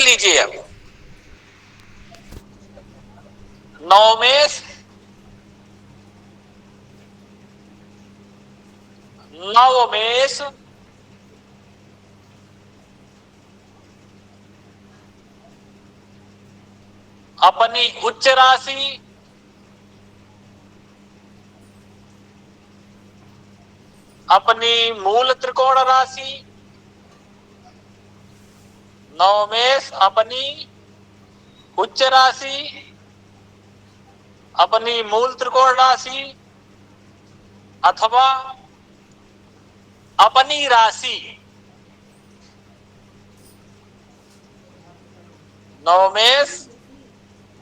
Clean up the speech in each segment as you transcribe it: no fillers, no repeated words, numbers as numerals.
लीजिए अब नवमेश नवमेश अपनी उच्च राशि अपनी मूल त्रिकोण राशि नवमेश अपनी उच्च राशि अपनी मूल त्रिकोण राशि अथवा अपनी राशि नवमेश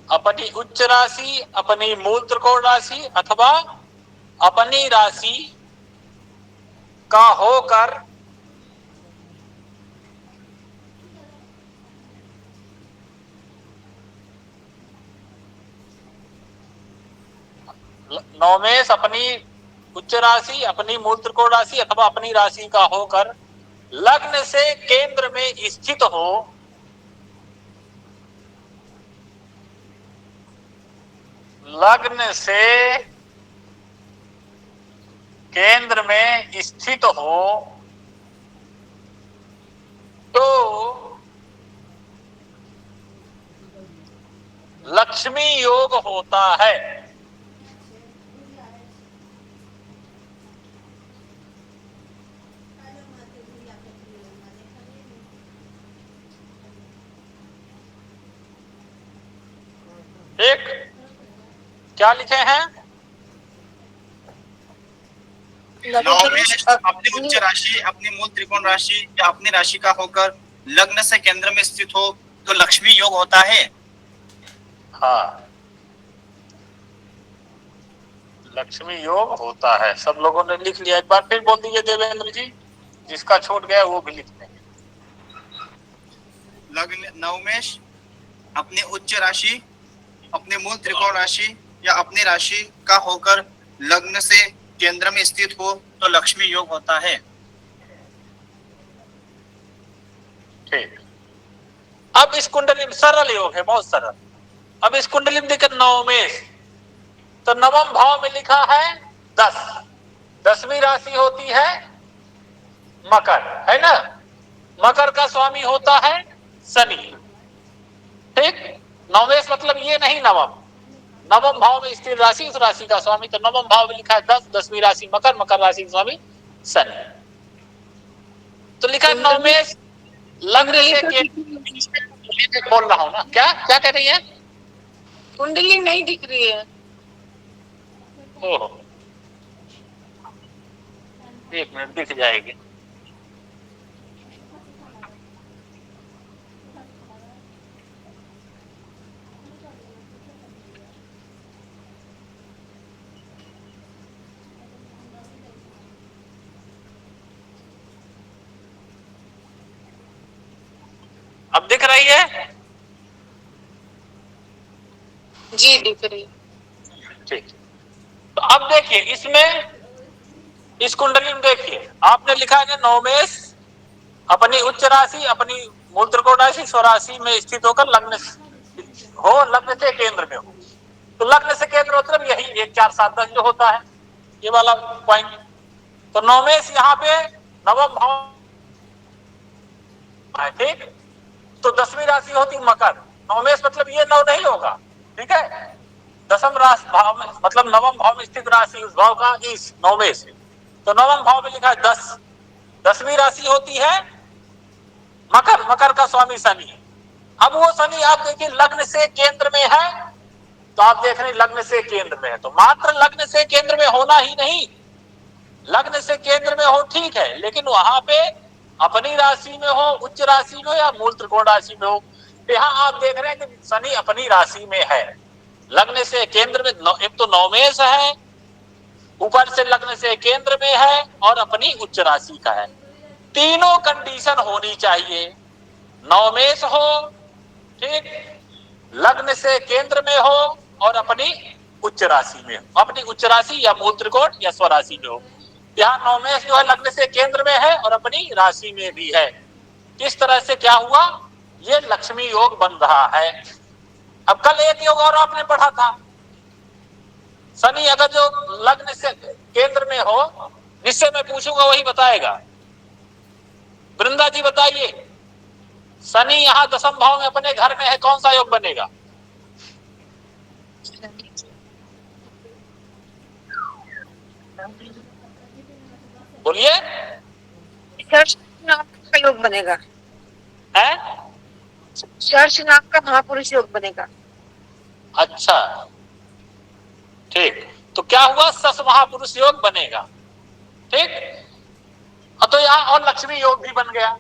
अपनी उच्च राशि अपनी मूल त्रिकोण राशि अथवा अपनी राशि का होकर नवमेश अपनी उच्च राशि अपनी मूल त्रिकोण राशि अथवा अपनी राशि का होकर लग्न से केंद्र में स्थित हो लग्न से केंद्र में स्थित हो तो लक्ष्मी योग होता है। एक क्या लिखे हैं? नवमेश अपनी उच्च राशि अपनी मूल त्रिकोण राशि या अपनी राशि का होकर लग्न से केंद्र में स्थित हो तो लक्ष्मी योग होता है। हाँ, लक्ष्मी योग होता है। सब लोगों ने लिख लिया, एक बार फिर बोल दीजिए देवेंद्र जी, जिसका छूट गया वो भी लिख देंगे। लग्न नवमेश अपनी उच्च राशि अपनी मूल त्रिकोण राशि या अपनी राशि का होकर लग्न से केंद्र में स्थित हो तो लक्ष्मी योग होता है। ठीक, अब इस कुंडली सरल योग है, बहुत सरल। अब इस कुंडली में देखिए नवमेश, तो नवम भाव में लिखा है 10, 10वीं राशि होती है मकर, है ना। मकर का स्वामी होता है शनि। ठीक, नवमेश मतलब ये नहीं नवम, नवम भाव में स्थिर राशि उस राशि का स्वामी, तो नवम भाव में लिखा है 10, 10वीं राशि मकर, मकर राशि का स्वामी शनि। तो लिखा है नवमेश लग्न से बोल रहा हूं ना, क्या क्या कह रही है? कुंडली नहीं दिख रही है। ओहो, एक मिनट दिख जाएगी। अब दिख रही है? जी दिख रही है। ठीक, तो अब देखिए इसमें, इस कुंडली में देखिए आपने लिखा है नवमेश अपनी उच्च राशि अपनी मूल त्रिकोण राशि स्वराशि में स्थित होकर लग्न हो, लग्न से केंद्र में हो। तो लग्न से केंद्र मतलब यही 1 4 7 10 जो होता है, ये वाला पॉइंट। तो नवमेश यहाँ पे नवम भाव है। ठीक, तो 10वीं राशि होती मकर, नवमेश मतलब ये नव नहीं होगा। ठीक है, दसम राशि भाव में मतलब नवम भाव में स्थित राशि उस भाव का इस नवमेश, तो नवम भाव में लिखा है 10, 10वीं राशि होती है मकर, मकर का स्वामी शनि। अब वो शनि आप देखिए लग्न से केंद्र में है, तो आप देख रहे हैं लग्न से केंद्र में है, तो मात्र लग्न से केंद्र में होना ही नहीं, लग्न से केंद्र में हो ठीक है, लेकिन वहां पे अपनी राशि में हो, उच्च राशि में हो या मूल त्रिकोण राशि में हो। यहाँ आप देख रहे हैं कि शनि अपनी राशि में है, लग्न से केंद्र में, एक तो नवमेश है, ऊपर से लग्न से केंद्र में है और अपनी उच्च राशि का है। तीनों कंडीशन होनी चाहिए, नवमेश हो, ठीक, लग्न से केंद्र में हो और अपनी उच्च राशि में हो, अपनी उच्च राशि या मूल त्रिकोण या स्वराशि में हो। यहाँ नवमेश जो है लग्न से केंद्र में है और अपनी राशि में भी है। इस तरह से क्या हुआ, ये लक्ष्मी योग बन रहा है। अब कल एक योग और आपने पढ़ा था, शनि अगर जो लग्न से केंद्र में हो, निश्चय मैं पूछूंगा वही बताएगा। वृंदा जी बताइए, शनि यहां दशम भाव में अपने घर में है, कौन सा योग बनेगा? बोलिए। सर्षनाग का योग बनेगा, है? सर्षनाग का महापुरुष योग बनेगा। अच्छा ठीक, तो क्या हुआ? सस महापुरुष योग बनेगा। ठीक, तो यहाँ और लक्ष्मी योग भी बन गया,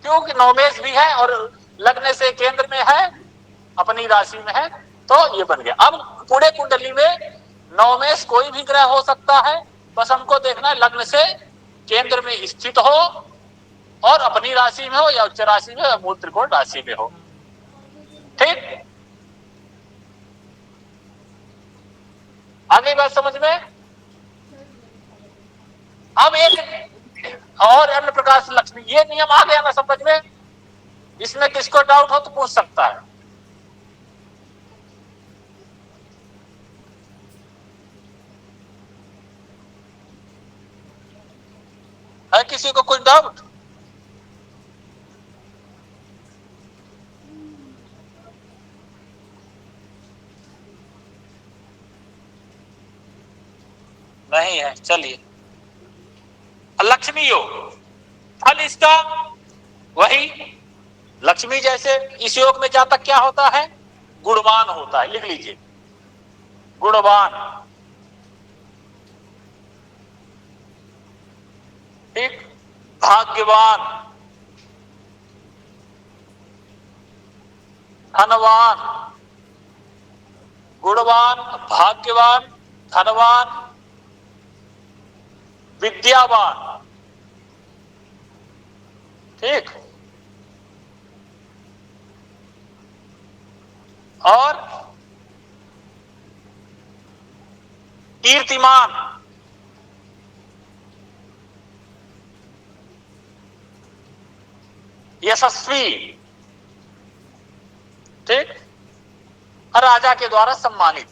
क्योंकि नवमेश भी है और लग्न से केंद्र में है, अपनी राशि में है, तो ये बन गया। अब पूरे कुंडली में नवमेश कोई भी ग्रह हो सकता है, बस हमको देखना है लग्न से केंद्र में स्थित हो और अपनी राशि में हो या उच्च राशि में या मूल त्रिकोण राशि में हो। ठीक, आगे बात समझ में? अब एक और अन्य प्रकार से लक्ष्मी, ये नियम आ गया ना समझ में? इसमें किसको डाउट हो तो पूछ सकता है। है किसी को कुछ डाउट? नहीं है, चलिए। लक्ष्मी योग, फल इसका वही लक्ष्मी जैसे इस योग में जातक क्या होता है? गुणवान होता है। लिख लीजिए, गुणवान। ठीक, भाग्यवान, धनवान। गुणवान, भाग्यवान, धनवान, विद्यावान। ठीक, और कीर्तिमान। यशस्वी। ठीक, और राजा के द्वारा सम्मानित।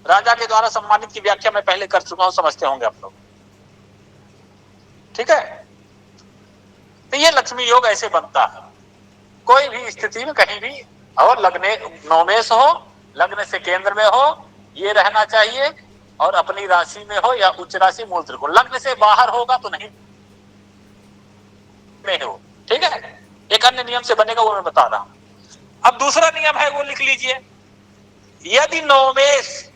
राजा के द्वारा सम्मानित की व्याख्या मैं पहले कर चुका हूं, समझते होंगे आप लोग। ठीक है, तो ये लक्ष्मी योग ऐसे बनता है कोई भी स्थिति में, कहीं भी। और लग्न नवमेश हो, लग्न से केंद्र में हो, ये रहना चाहिए, और अपनी राशि में हो या उच्च राशि मूल त्रिकोण। लग्न से बाहर होगा तो नहीं में हो। ठीक है, एक अन्य नियम से बनेगा, वो मैं बता रहा हूं। अब दूसरा नियम है, वो लिख लीजिए। यदि नवमेश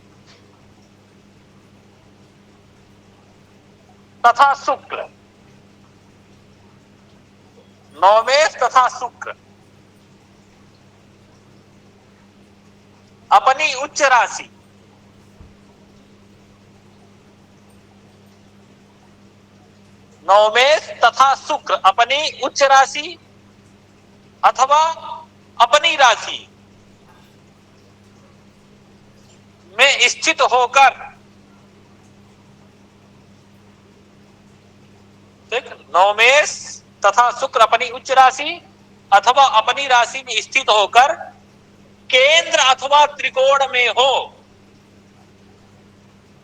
तथा शुक्र, नवमेश तथा शुक्र अपनी उच्च राशि नवमेश तथा शुक्र अपनी उच्च राशि अथवा अपनी राशि में स्थित होकर, ठीक, नवमेश तथा शुक्र अपनी उच्च राशि अथवा अपनी राशि में स्थित होकर केंद्र अथवा त्रिकोण में हो,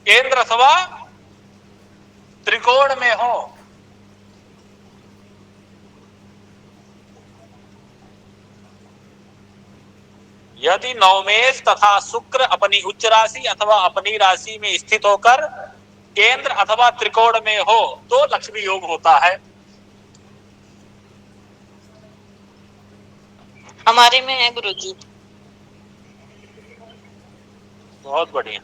केंद्र अथवा त्रिकोण में हो, यदि नवमेश तथा शुक्र अपनी उच्च राशि अथवा अपनी राशि में स्थित होकर केंद्र अथवा त्रिकोण में हो, तो लक्ष्मी योग होता है। हमारे में है गुरुजी। बहुत बढ़िया।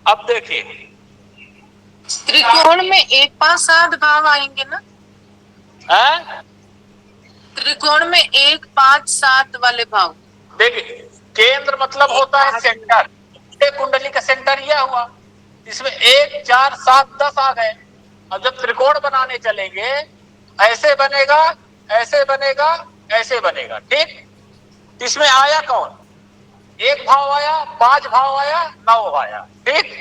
अब देखिए, त्रिकोण में 1, 5, 7 भाव आएंगे ना? है? त्रिकोण में 1, 5, 7 वाले भाव। देखिए, केंद्र मतलब होता है सेंटर। कुंडली का सेंटर यह हुआ, इसमें 1, 4, 7, 10 आ गए। अब जब त्रिकोण बनाने चलेंगे, ऐसे बनेगा, ऐसे बनेगा, ऐसे बनेगा। ठीक, इसमें आया कौन? 1 भाव आया, 5 भाव आया, 9 आया। ठीक,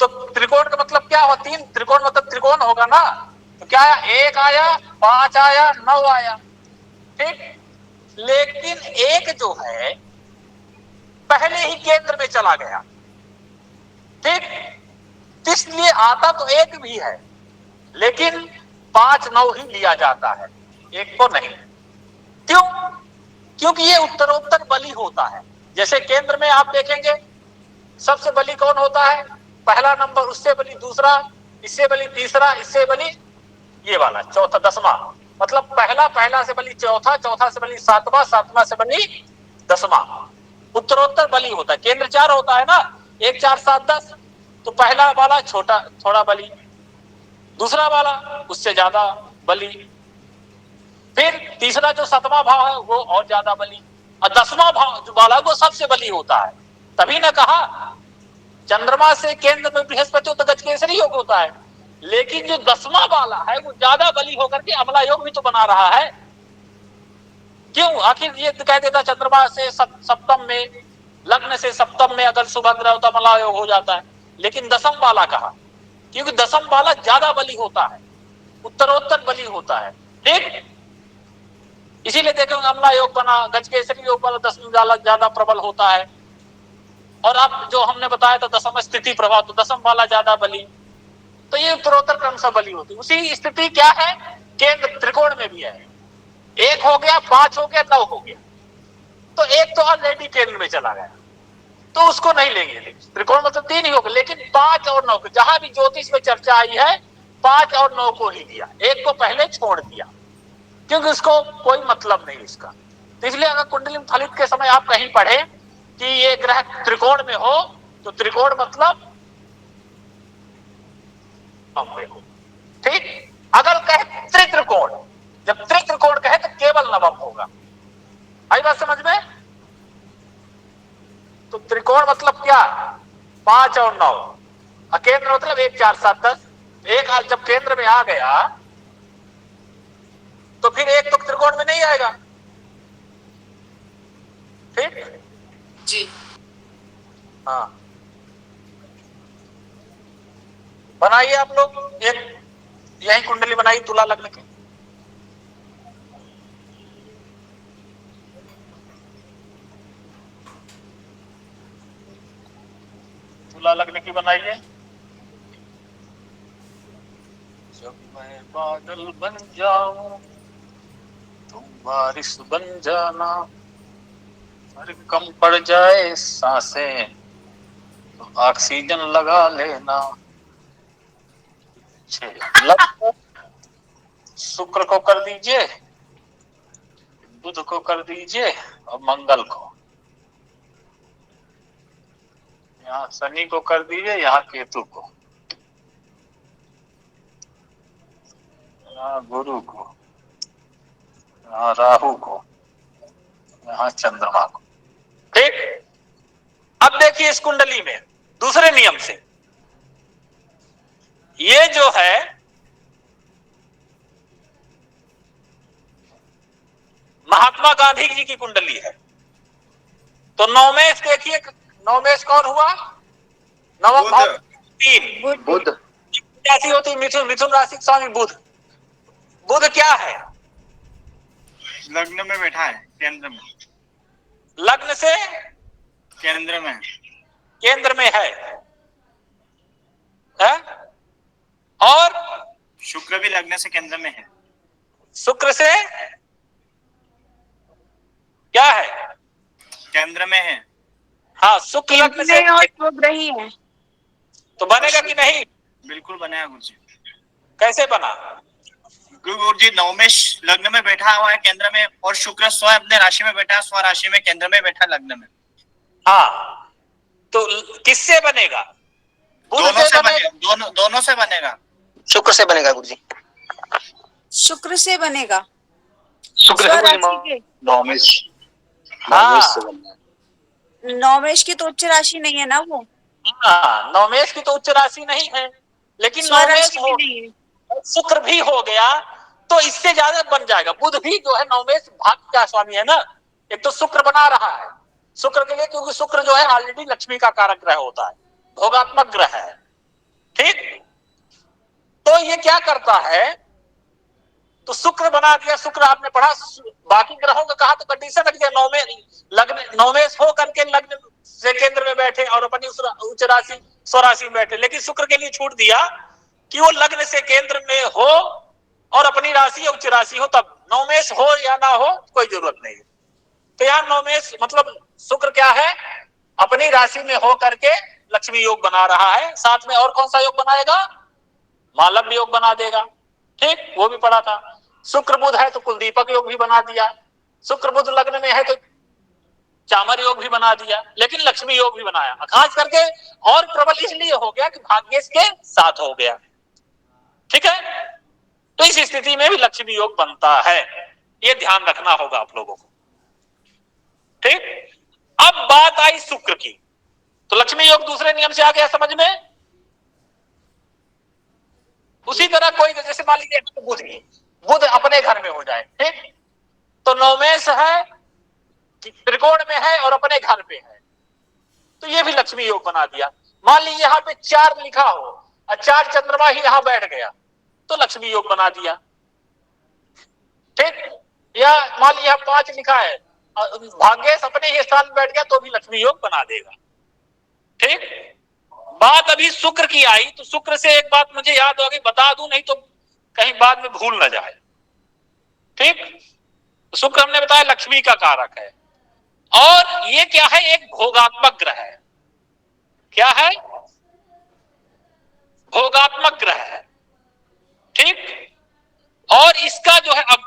तो त्रिकोण का मतलब क्या होता है? 3 त्रिकोण मतलब त्रिकोण होगा ना, तो क्या आया, 1 आया, 5 आया, 9 आया, ठीक। लेकिन एक जो है पहले ही केंद्र में चला गया, ठीक। इसलिए आता तो एक भी है, लेकिन 5 9 ही लिया जाता है, एक को नहीं। क्यों? क्योंकि ये उत्तरोत्तर बली होता है। जैसे केंद्र में आप देखेंगे सबसे बली कौन होता है, पहला नंबर, उससे बली दूसरा, इससे बली तीसरा, इससे बली ये वाला चौथा, 10वां, मतलब पहला से बली चौथा, चौथा से बली 7वां, 7वां से बली 10वां। उत्तरोत्तर बली होता है। केंद्र 4 होता है ना, 1 4 7 10, तो पहला वाला छोटा थोड़ा बली, दूसरा वाला उससे ज्यादा बली, फिर तीसरा जो 7वां भाव है वो और ज्यादा बली, और 10वां भाव जो वाला वो सबसे बली होता है। तभी ना कहा चंद्रमा से केंद्र में बृहस्पति तो गजकेसरी योग होता है, लेकिन जो 10वां वाला है वो ज्यादा बली होकर के अमला योग भी तो बना रहा है। क्यों? आखिर ये कह देता चंद्रमा से सप्तम में, लग्न से सप्तम में अगर सुभद्र हो तो अमला योग हो जाता है, लेकिन 10वां वाला कहा, क्योंकि 10वां वाला ज्यादा बली होता है, उत्तरोत्तर बली होता है, ठीक। इसीलिए देखेंगे अमला योग बना, गजकेसरी योग वाला 10वीं वाला ज्यादा प्रबल होता है। और अब जो हमने बताया था 10वीं स्थिति प्रभाव, तो 10वां वाला ज्यादा बली, तो ये उत्तरोत्तर क्रम से बली होती है। उसी स्थिति क्या है केंद्र त्रिकोण में भी है, 1 हो गया, 5 हो गया, 9 हो गया, तो एक तो ऑलरेडी केंद्र में चला गया, तो उसको नहीं लेंगे। त्रिकोण मतलब 3 ही होगा, लेकिन 5 और 9 को, जहां भी ज्योतिष में चर्चा आई है 5 और 9 को ही दिया, एक को पहले छोड़ दिया, क्योंकि उसको कोई मतलब नहीं इसका। तो इसलिए अगर कुंडली फलित के समय आप कहीं पढ़े कि ये ग्रह त्रिकोण में हो, तो त्रिकोण मतलब हो, ठीक। अगर कहे त्रित्रिकोण, जब त्रित्रिकोण कहे तो केवल नवम होगा। आई बात समझ में? तो त्रिकोण मतलब क्या, 5 और 9, केंद्र मतलब 1 4 7 10। एक जब केंद्र में आ गया तो फिर एक तो त्रिकोण में नहीं आएगा, ठीक जी। हाँ। बनाइए आप लोग एक, यही कुंडली बनाई तुला लग्न की, तुला लग्न की बनाइए। जब मैं बादल बन जाऊं तुम बारिश बन जाना, अरे कम पड़ जाए सांसें तो ऑक्सीजन लगा लेना। शुक्र को कर दीजिए, बुध को कर दीजिए, और मंगल को, यहाँ शनि को कर दीजिए, यहाँ केतु को, यहाँ गुरु को, यहाँ राहु को, यहाँ चंद्रमा को, ठीक। अब देखिए इस कुंडली में दूसरे नियम से, ये जो है महात्मा गांधी जी की कुंडली है, तो नवमेश देखिए, नवमेश कौन हुआ, नवम भाव 3 बुध। राशि होती मिथुन, मिथुन राशि स्वामी बुध। बुध क्या है, लग्न में बैठा है, केंद्र में, लग्न से केंद्र में, केंद्र में है? और शुक्र भी लग्न से केंद्र में है, शुक्र से क्या है, केंद्र में है। हाँ, शुक्र लग्न से, और शुभ रही है, तो बनेगा कि नहीं? बिल्कुल बनाया गुरु जी। कैसे बना? गुरु जी नवमेश लग्न में बैठा हुआ है केंद्र में, और शुक्र स्व अपने राशि में बैठा है, स्व राशि में केंद्र में बैठा लग्न में। हाँ, तो किससे बनेगा? दोनों से बनेगा, दोनों से बनेगा। शुक्र से बनेगा गुरु जी, शुक्र से बनेगा, शुक्र स्वराशि के। नवमेश, हाँ, से बनना है। नवमेश की तो उच्च राशि नहीं है ना वो, हाँ, नवमेश की तो उच्च राशि नहीं है, लेकिन नवमेश स्वराशि भी हो, नहीं है। शुक्र भी हो गया तो इससे ज्यादा बन जाएगा। बुध भी जो है नवमेश भाग का स्वामी है ना, एक तो शुक्र बना रहा है शुक्र के लिए, क्योंकि शुक्र जो है ऑलरेडी लक्ष्मी का कारक ग्रह होता है, भोगात्मक ग्रह है, ठीक। ये क्या करता है, तो शुक्र बना दिया, शुक्र आपने पढ़ा, बाकी ग्रहों का कहा तो कंडीशन रख दिया, नौमेश हो करके लग्न से केंद्र में बैठे और अपनी उच्च राशि स्वराशि में बैठे, लेकिन शुक्र के लिए छूट दिया कि वो लग्न से केंद्र में हो और अपनी राशि उच्च राशि हो, तब नौमेश हो या ना हो कोई जरूरत नहीं है। तो यहाँ नौमेश मतलब शुक्र क्या है, अपनी राशि में हो करके लक्ष्मी योग बना रहा है, साथ में और कौन सा योग बनाएगा, मालव्य योग बना देगा, ठीक, वो भी पढ़ा था। शुक्र बुध है तो कुलदीपक योग भी बना दिया, शुक्र बुध लग्न में है तो चामर योग भी बना दिया, लेकिन लक्ष्मी योग भी बनाया, खास करके और प्रबल इसलिए हो गया कि भाग्येश के साथ हो गया, ठीक है। तो इस स्थिति में भी लक्ष्मी योग बनता है, ये ध्यान रखना होगा आप लोगों को, ठीक। अब बात आई शुक्र की, तो लक्ष्मी योग दूसरे नियम से आ गया समझ में। उसी तरह कोई जैसे मान लीजिए बुध अपने घर में हो जाए, ठीक, तो नौमेश है, त्रिकोण में है और अपने घर पे है, तो ये भी लक्ष्मी योग बना दिया। मान लीजिए यहाँ पे 4 लिखा हो और 4 चंद्रमा ही यहां बैठ गया तो लक्ष्मी योग बना दिया, ठीक। या मान लीजिए 5 लिखा है, भाग्येश अपने ही स्थान में बैठ गया तो भी लक्ष्मी योग बना देगा, ठीक। बात अभी शुक्र की आई, तो शुक्र से एक बात मुझे याद होगी, बता दूं नहीं तो कहीं बाद में भूल ना जाए, ठीक। शुक्र हमने बताया लक्ष्मी का कारक है, और ये क्या है, एक भोगात्मक ग्रह है। क्या है, भोगात्मक ग्रह है, ठीक। और इसका जो है अब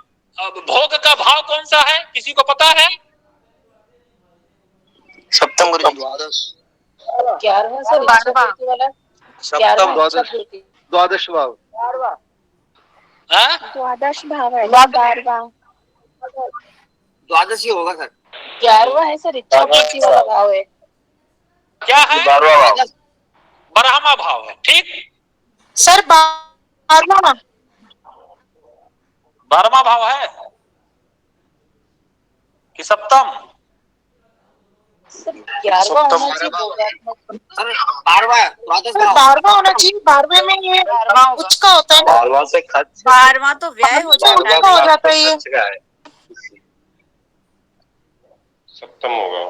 भोग का भाव कौन सा है, किसी को पता है? सप्तम गुरुजी, 11वां से 12वां सप्तम द्वादश भाव, द्वादश भाव है, 12वां द्वादश ही होगा सर। 11वां है सर, इच्छा पूर्ति वाला भाव है। क्या है, 12वां भाव है, ठीक। सर 12वां 12वां भाव है कि सप्तम? 11वां होना चाहिए, सर 12वां द्वादश भाव, 12वां होना चाहिए, 12वें में ये उच्च का होता है ना, 12वां से खर्च 12वां तो व्यय हो जाता है। हो जाता है ये। का है, सप्तम होगा।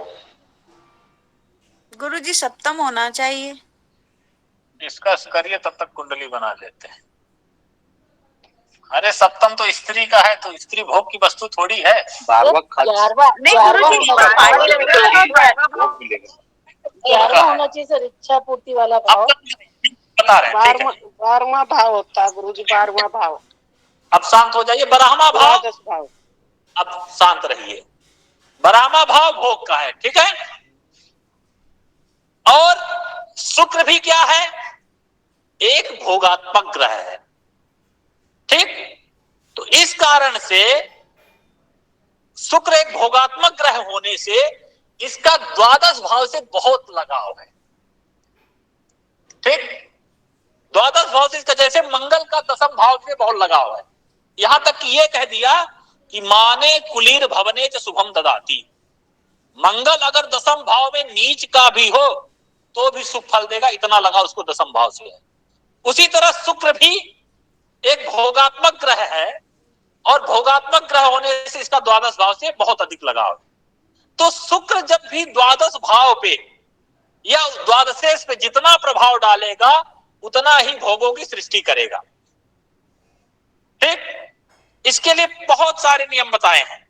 गुरुजी सप्तम होना चाहिए। इसका करिए, तब तक कुंडली बना लेते हैं। अरे सप्तम तो स्त्री का है, तो स्त्री भोग की वस्तु थोड़ी है। 12वां खर्च 11वां होना चाहिए सर, इच्छा पूर्ति वाला भाव। बता रहे हैं, ठीक है। 12वां भाव होता है गुरुजी, 12वां भाव। अब शांत हो जाइए। 12वां भाव, द्वादश भाव। अब शांत रहिए। 12वां भाव भोग का है, ठीक है। और शुक्र भी क्या है, एक भोगात्मक ग्रह है, ठीक। तो इस कारण से शुक्र एक भोगात्मक ग्रह होने से इसका द्वादश भाव से बहुत लगाव है, ठीक। द्वादश भाव से इसका, जैसे मंगल का दशम भाव से बहुत लगाव है। यहां तक कि यह कह दिया कि माने कुलीर भवने च शुभम ददाती, मंगल अगर दशम भाव में नीच का भी हो तो भी शुभ फल देगा, इतना लगा उसको दशम भाव से है। उसी तरह शुक्र भी एक भोगात्मक ग्रह है, और भोगात्मक ग्रह होने से इसका द्वादश भाव से बहुत अधिक लगाव है। तो शुक्र जब भी द्वादश भाव पे या द्वादशेष पे जितना प्रभाव डालेगा उतना ही भोगों की सृष्टि करेगा, ठीक। इसके लिए बहुत सारे नियम बताए हैं,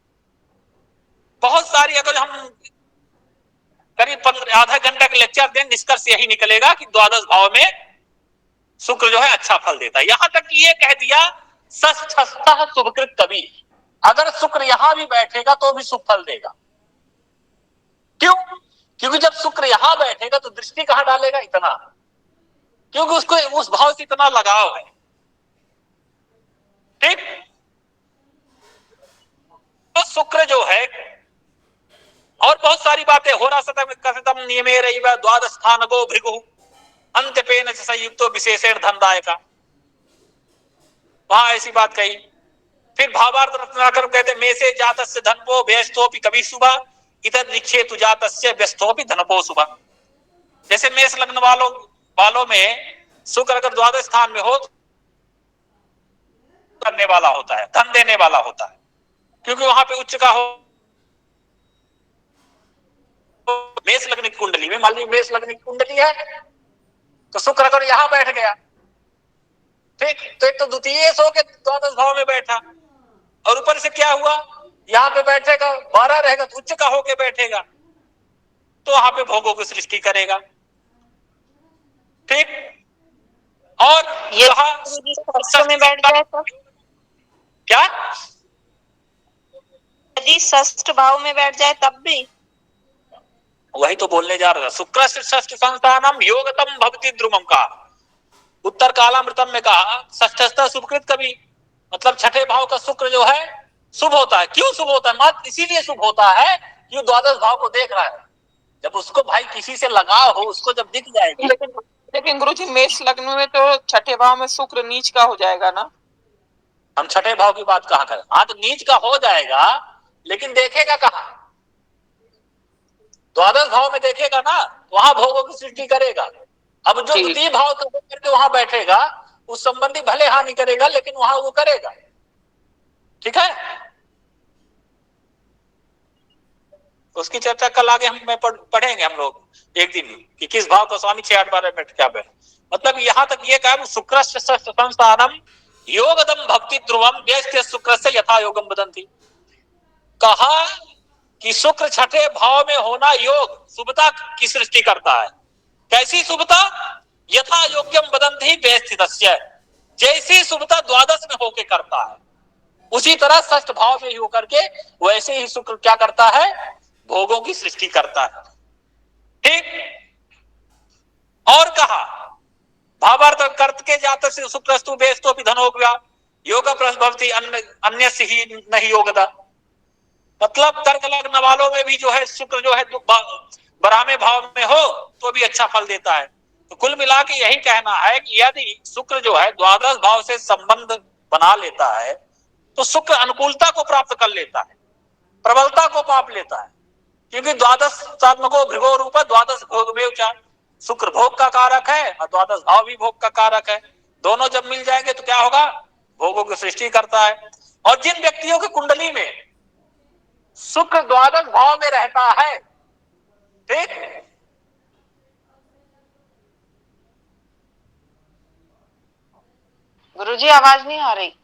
बहुत सारी। अगर हम करीब आधा घंटा का लेक्चर दें, निष्कर्ष यही निकलेगा कि द्वादश भाव में शुक्र जो है अच्छा फल देता है। यहां तक कि ये कह दिया षष्ठस्थः शुभकृत कवि, अगर शुक्र यहां भी बैठेगा तो भी शुभ फल देगा। क्यों? क्योंकि जब शुक्र यहां बैठेगा तो दृष्टि कहां डालेगा, इतना, क्योंकि उसको उस भाव से इतना लगाव है, ठीक। तो शुक्र जो है, और बहुत सारी बातें हो रहा कथितम नियमे रहिवा द्वादश स्थान गो भृगु अंत्यपेन संयुक्तो विशेषण धनदायका, वहां ऐसी बात कही। फिर भावार्थ रत्नाकर कहते मे से जातस्य धनपो व्यस्तोपि कभी सुबह इतर निक्षेतु जातस्य व्यस्तोपि धनपो सुबह। जैसे मेष लग्न वालों में शुक्र अगर द्वादश स्थान में हो करने वाला होता है, धन देने वाला होता है, क्योंकि वहां पे उच्च का हो। मेष लग्न की कुंडली में मान लीजिए मेष लग्न की कुंडली है, तो शुक्र अगर यहां बैठ गया, ठीक, तो एक तो द्वितीय सो के द्वादश भाव में बैठा, और ऊपर से क्या हुआ, यहाँ पे बैठेगा 12 रहेगा तो उच्च का होके बैठेगा, तो वहां पे भोगों की सृष्टि करेगा। ठीक, और ये कहा में बैठ जाए तो क्या, यदि षष्ठ भाव में बैठ जाए तब भी वही तो बोलने जा रहा था। शुक्र षष्ठ संस्थानम योगतम भवति ध्रुवम का उत्तर कालामृतम में कहा, षष्ठस्थ शुभकृत कवि, मतलब छठे भाव का शुक्र जो है शुभ होता है। क्यों शुभ होता है, मात्र इसीलिए शुभ होता है कि द्वादश भाव को देख रहा है। जब उसको भाई किसी से लगाव हो, उसको जब दिख जाएगी। लेकिन गुरुजी मेष लग्न में तो छठे भाव में शुक्र नीच का हो जाएगा ना। हम छठे भाव की बात कहाँ करें, हाँ तो नीच का हो जाएगा, लेकिन देखेगा कहाँ, द्वादश भाव में देखेगा ना, वहां भोगों की सृष्टि करेगा। अब जो द्वितीय भाव करके वहां बैठेगा, उस संबंधी भले हानि करेगा, लेकिन वहां वो करेगा। ठीक है, उसकी चर्चा कल आगे हम पढ़ेंगे हम लोग एक दिन कि किस भाव का स्वामी 6-8-12 मिनट क्या है। मतलब यहां तक ये कहा, शुक्र संस्थानम योगदम भक्ति ध्रुवम व्यस्त शुक्र से यथा योगम बदंती, कहा कि शुक्र छठे भाव में होना योग शुभता की सृष्टि करता है। कैसी शुभता, यथा योग्यम बदंती व्यस्थितस्य, जैसी शुभता द्वादश में होके करता है, उसी तरह षष्ठ भाव में ही होकर के वैसे ही शुक्र क्या करता है, भोगों की सृष्टि करता है। ठीक, और कहा भावार्थ कर्त के जातक से शुक्रस्तु बेस्तो भी धनोग्या योग प्रभवती अन्य से ही नहीं योगदा, मतलब कर्क लग्न वालों में भी जो है शुक्र जो है 12वें भाव में हो तो भी अच्छा फल देता है। तो कुल मिला के यही कहना है कि यदि शुक्र जो है द्वादश भाव से संबंध बना लेता है, तो शुक्र अनुकूलता को प्राप्त कर लेता है, प्रबलता को पाप लेता है, क्योंकि द्वादश सात्मको भृगो रूप द्वादश भोग में उचार, शुक्र भोग का कारक है और द्वादश भाव भी भोग का कारक है। दोनों जब मिल जाएंगे तो क्या होगा, भोगों की सृष्टि करता है। और जिन व्यक्तियों की कुंडली में शुक्र द्वादश भाव में रहता है, ठीक, गुरुजी आवाज नहीं आ रही।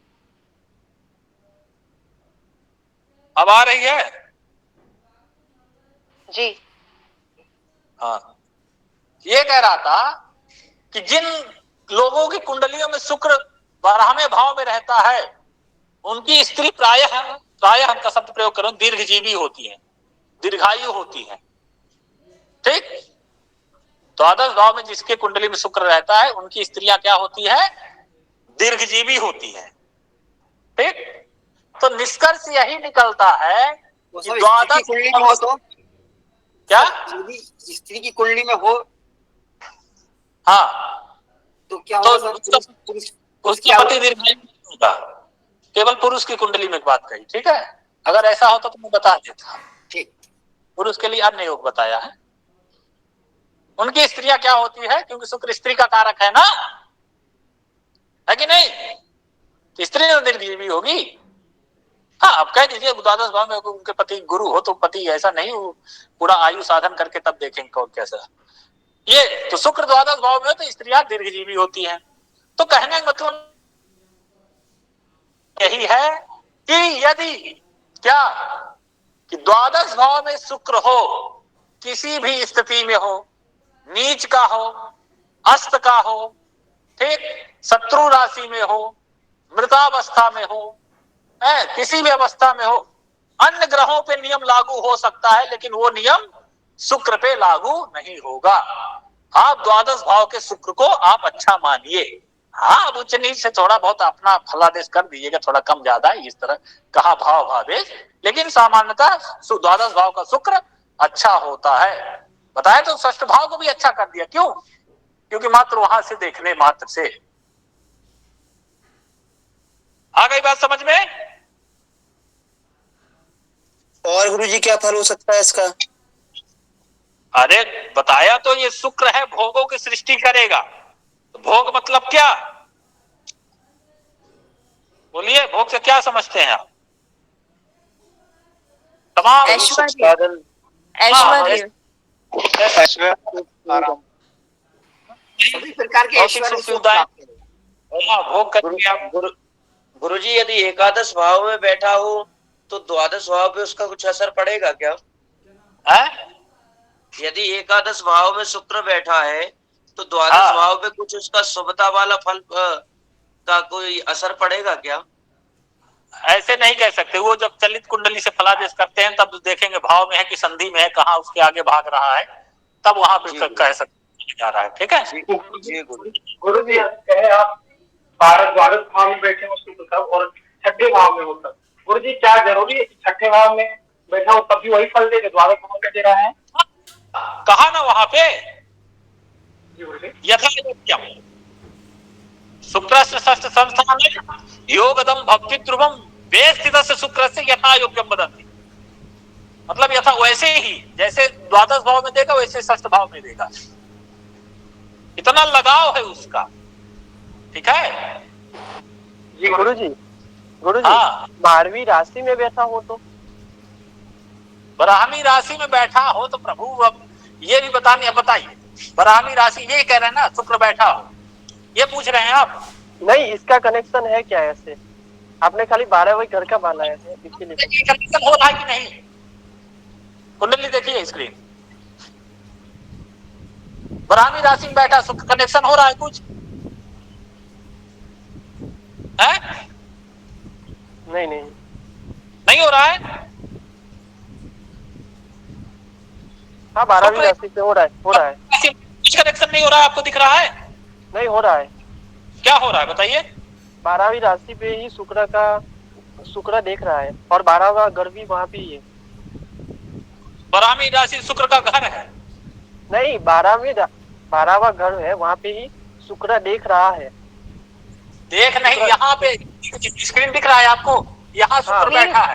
अब आ रही है जी, हाँ, ये कह रहा था कि जिन लोगों की कुंडलियों में शुक्र 12वें भाव में रहता है, उनकी स्त्री प्रायः हम का शब्द प्रयोग करूं, दीर्घजीवी होती है, दीर्घायु होती है। ठीक, द्वादश भाव में जिसके कुंडली में शुक्र रहता है, उनकी स्त्रियां क्या होती है, दीर्घजीवी होती है। ठीक, तो निष्कर्ष यही निकलता है कि द्वादश कुंडली में हो तो क्या, यदि स्त्री की कुंडली में हो हाँ, तो क्या तो होगा, उसका पति दीर्घायु होगा। केवल पुरुष की कुंडली में बात कही, ठीक है, अगर ऐसा होता तो मैं बता देता। ठीक, पुरुष के लिए अन्य योग बताया है। उनकी स्त्रियां क्या होती है, क्योंकि शुक्र स्त्री का कारक है ना, है कि नहीं, तो स्त्री तो दीर्घजीवी होगी। हाँ, आप कह दीजिए द्वादश भाव में उनके पति गुरु हो तो पति ऐसा नहीं हो, पूरा आयु साधन करके तब देखेंगे कौन कैसा। ये तो शुक्र द्वादश भाव में हो तो स्त्रियां दीर्घजीवी होती हैं। तो कहने का मतलब यही है कि यदि क्या कि द्वादश भाव में शुक्र हो, किसी भी स्थिति में हो, नीच का हो, अस्त का हो, ठीक, शत्रु राशि में हो, मृतावस्था में हो, किसी भी अवस्था में हो, अन्य ग्रहों पे नियम लागू हो सकता है, लेकिन वो नियम शुक्र पे लागू नहीं होगा। आप द्वादश भाव के शुक्र को आप अच्छा मानिए। हाँ, अब उच्च नीच से थोड़ा बहुत अपना फलादेश कर दीजिएगा, थोड़ा कम ज्यादा इस तरह कहा भाव भावेश, लेकिन सामान्यतः द्वादश भाव का शुक्र अच्छा होता है। बताया तो षष्ठ भाव को भी अच्छा कर दिया, क्यों, क्योंकि मात्र वहां से देखने मात्र से। आ गई बात समझ में? और गुरुजी क्या फल हो सकता है इसका? अरे बताया तो, ये शुक्र है, भोगों की सृष्टि करेगा। तो भोग मतलब क्या, बोलिए, भोग से क्या समझते हैं आप? तमाम ऐश्वर्य ऐश्वर्य सभी प्रकार के भौतिक ऐश्वर्य सुख सुख सुविधाएं प्राप्त करें। हाँ, भोग करेंगे आप। गुरुजी यदि एकादश भाव में बैठा हो तो द्वादश भाव पे उसका कुछ असर पड़ेगा क्या? हैं? यदि एकादश भाव में शुक्र बैठा है तो द्वादश हाँ। भाव पे कुछ उसका शुभता वाला फल का कोई असर पड़ेगा क्या? ऐसे नहीं कह सकते। वो जब चलित कुंडली से फलादेश करते हैं तब देखेंगे भाव में है कि संधि में है, कहाँ उसके आगे भाग रहा है, तब वहां पे कह सकते जा रहा है। ठीक है जी गुरु। गुरु जी कहे आप 12 द्वादश भाव में बैठे हो शुक्र तब और छठे भाव में हो तब, गुरु जी क्या जरूरी है कि छठे भाव में बैठा हो तब भी वही फल दे जो द्वादश भाव में दे रहा है? कहा ना वहां पे जी गुरु जी। यथा योग्यम शुक्रस्य षष्ठ संस्थान योगदम भक्ति ध्रुवम वेस्थितस्य शुक्रस्य यथा योग्यम बदंती। मतलब यथा वैसे ही जैसे द्वादश भाव में देगा वैसे षष्ठ भाव में देगा। इतना लगाव है उसका। ठीक है जी गुरु जी। हाँ, 12वीं राशि में बैठा हो तो? ब्राह्मी राशि में बैठा हो तो प्रभु अब ये भी बताइए ब्राह्मी राशि ये कह रहे हैं ना शुक्र बैठा हो, ये पूछ रहे हैं आप? नहीं, इसका कनेक्शन है क्या ऐसे? आपने खाली 12वें घर का बाला है इसीलिए। कनेक्शन हो रहा है कि नहीं? कुंडली देखिए स्क्रीन। ब्राह्मी राशि में बैठा शुक्र, कनेक्शन हो रहा है कुछ है? नहीं हो रहा है। हाँ 12वीं राशि पे हो रहा है। कुछ कनेक्शन नहीं हो रहा है, आपको दिख रहा है? नहीं हो रहा है। क्या हो रहा है बताइए? 12वीं राशि पे ही शुक्र देख रहा है और 12वां घर भी वहाँ पे ही है। ब्राह्मी राशि शुक्र का घर है? नहीं, 12वां घर है, वहाँ पे ही शुक्र देख रहा है। देख नहीं, यहाँ पे स्क्रीन दिख रहा है आपको, यहाँ शुक्र बैठा है।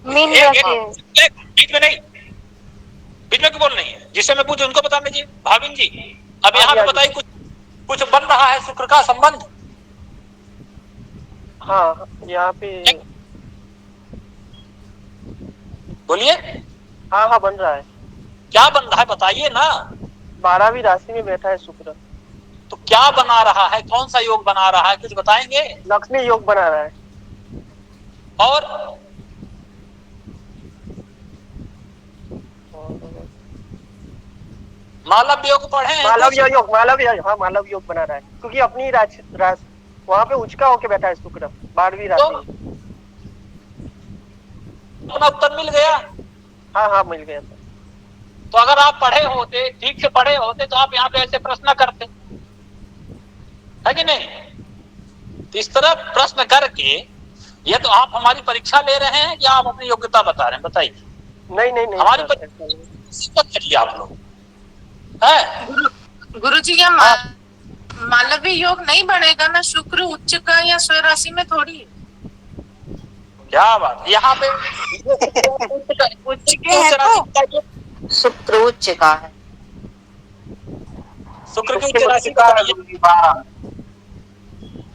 मीन बीच में नहीं, बीच में क्यों बोल रही है? जिससे मैं पूछूं उनको बता दीजिए। भाविन जी अब यहाँ पे बताइए, कुछ बन रहा है शुक्र का संबंध? हाँ यहाँ पे बोलिए। हाँ बन रहा है। क्या बन रहा है बताइए ना। 12वीं राशि में बैठा है शुक्र। तो क्या बना रहा है, कौन सा योग बना रहा है, कुछ बताएंगे? लक्ष्मी योग बना रहा है। और मालव योग पढ़े हैं? मालव योग बना रहा है क्योंकि अपनी राशि वहाँ पे उचका होके बैठा है शुक्र 12वीं राशि। अपना उत्तर मिल गया। हाँ मिल गया। तो अगर आप पढ़े होते, ठीक से पढ़े होते तो आप यहाँ पे ऐसे प्रश्न करते, है कि नहीं? तो इस तरह प्रश्न करके ये तो आप हमारी परीक्षा ले रहे हैं या आप अपनी योग्यता बता रहे हैं? बताइए। नहीं हमारी परीक्षा करिए आप लोग है। गुरुजी या मालवी योग नहीं बढ़ेगा ना शुक्र उच्च का या स्वराशि में थोड़ी? क्या बात, यहाँ पे उच्च के है तो शुक्र उच्च का है। शुक्र की उच्च राशि का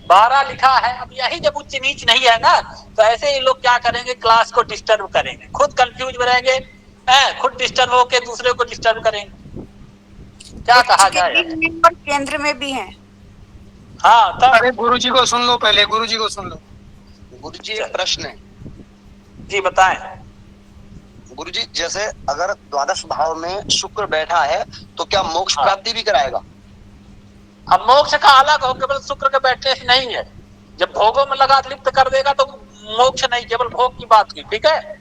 12 लिखा है। अब यही जब उच्च नीच नहीं है ना तो ऐसे ही लोग क्या करेंगे, क्लास को डिस्टर्ब करेंगे, खुद कंफ्यूज में रहेंगे, खुद डिस्टर्ब होके दूसरे को डिस्टर्ब करेंगे। क्या कहा जाए? केंद्र में भी है। हाँ तब अरे गुरुजी को सुन लो पहले, गुरुजी को सुन लो। गुरुजी एक प्रश्न है। जी बताएं। गुरुजी जैसे अगर द्वादश भाव में शुक्र बैठा है तो क्या मोक्ष प्राप्ति भी कराएगा? अब मोक्ष का अलग हो, केवल शुक्र के बैठने से नहीं है। जब भोगों में लगा लिप्त कर देगा तो मोक्ष नहीं, केवल भोग की बात की। ठीक है,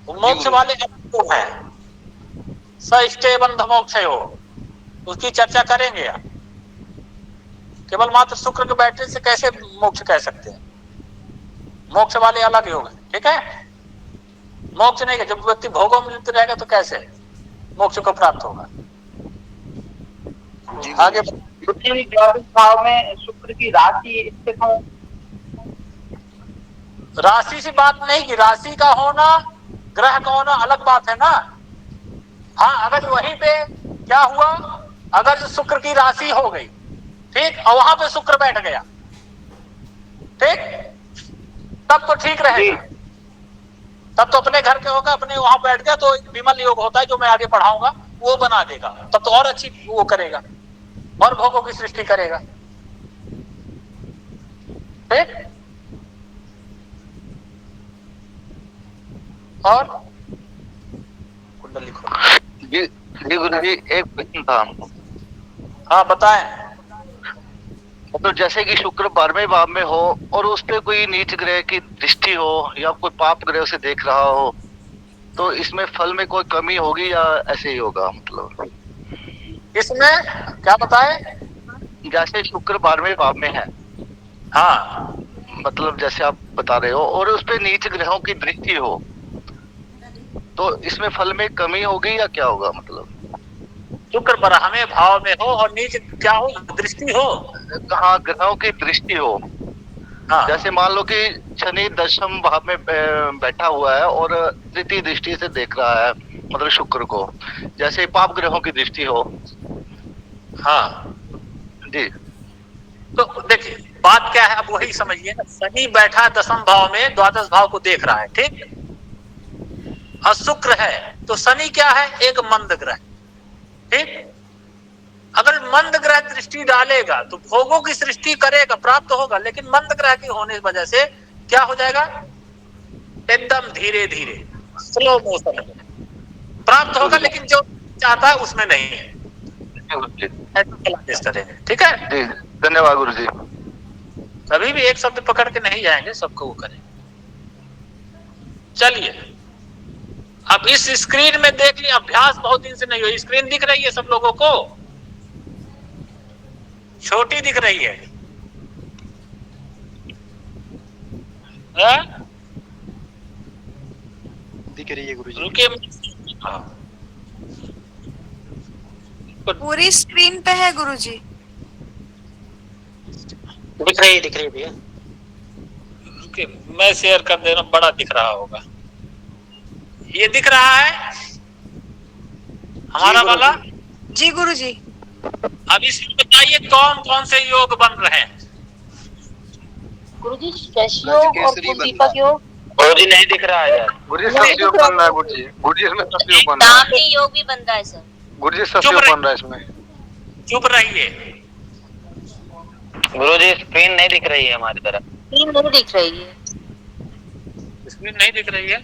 मोक्ष वाले तो है सष्टे बंध मोक्ष हो, उसकी चर्चा करेंगे। आप केवल मात्र शुक्र के बैठने से कैसे मोक्ष कह सकते हैं? मोक्ष वाले अलग योग है। ठीक है, मोक्ष नहीं है। जब व्यक्ति भोगों में लिप्त रहेगा तो कैसे मोक्ष को प्राप्त होगा? आगे द्वादश भाव में शुक्र की राशि स्थित हो। राशि से बात नहीं की, राशि का होना ग्रह का होना अलग बात है ना। हाँ अगर वहीं पे क्या हुआ, अगर शुक्र की राशि हो गई, ठीक, और वहां पे शुक्र बैठ गया ठीक, तब तो ठीक रहेगा, तब तो अपने घर के होगा, अपने वहां बैठ गया तो विमल योग होता है जो मैं आगे पढ़ाऊंगा वो बना देगा, तब तो और अच्छी वो करेगा और भोगों की सृष्टि करेगा। ठीक, और कुंडली खोलो। जी गुरु जी, एक प्रश्न था। हाँ बताएं। तो जैसे कि शुक्र 12वें भाव में हो और उस पे कोई नीच ग्रह की दृष्टि हो या कोई पाप ग्रह उसे देख रहा हो, तो इसमें फल में कोई कमी होगी या ऐसे ही होगा? मतलब इसमें क्या बताएं? जैसे शुक्र 12वें भाव में है, हाँ, मतलब जैसे आप बता रहे हो, और उस पे नीच ग्रहों की दृष्टि हो, तो इसमें फल में कमी होगी या क्या होगा? मतलब शुक्र 12वें भाव में हो और नीच क्या हो, दृष्टि हो, कहाँ ग्रहों की दृष्टि हो। हाँ, जैसे मान लो कि शनि 10वें भाव में बैठा हुआ है और तृतीय दृष्टि से देख रहा है, मतलब शुक्र को, जैसे पाप ग्रहों की दृष्टि हो। हाँ जी, तो देखिए बात क्या है, अब वही समझिए ना, शनि बैठा 10वें भाव में, द्वादश भाव को देख रहा है, ठीक, और शुक्र है, तो शनि क्या है, एक मंद ग्रह, ठीक, अगर मंद ग्रह दृष्टि डालेगा तो भोगों की सृष्टि करेगा, प्राप्त होगा, लेकिन मंद ग्रह की होने की वजह से क्या हो जाएगा, एकदम धीरे धीरे स्लो मोशन में प्राप्त होगा, लेकिन जो चाहता है उसमें नहीं है। इस तरह, ठीक है जी, धन्यवाद गुरु जी। कभी भी एक शब्द पकड़ के नहीं जाएंगे, सबको वो करेंगे। चलिए अब इस स्क्रीन में देख लिया, अभ्यास बहुत दिन से नहीं हुआ, स्क्रीन दिख रही है सब लोगों को, छोटी दिख रही है, दिख रही है गुरुजी। रुके, हाँ पूरी स्क्रीन पे है गुरुजी। दिख रही है भैया, रुके मैं शेयर कर दे रहा हूं, बड़ा दिख रहा होगा, ये दिख रहा है हमारा वाला। जी गुरुजी। अब इसमें बताइए कौन कौन से योग बन रहे हैं? गुरुजी शश योग और कुलदीपक योग। गुरुजी नहीं दिख रहा है यार। गुरुजी सस्य योग बन रहा है। गुरुजी इसमें सस्य योग बन रहा है। दामिनी योग भी बन रहा है सर। गुरुजी सस्य योग बन रहा है इसमें। चुप रहिए गुरुजी, स्क्रीन नहीं दिख रही है हमारी तरफ। स्क्रीन नहीं दिख रही है। स्क्रीन नहीं दिख रही है?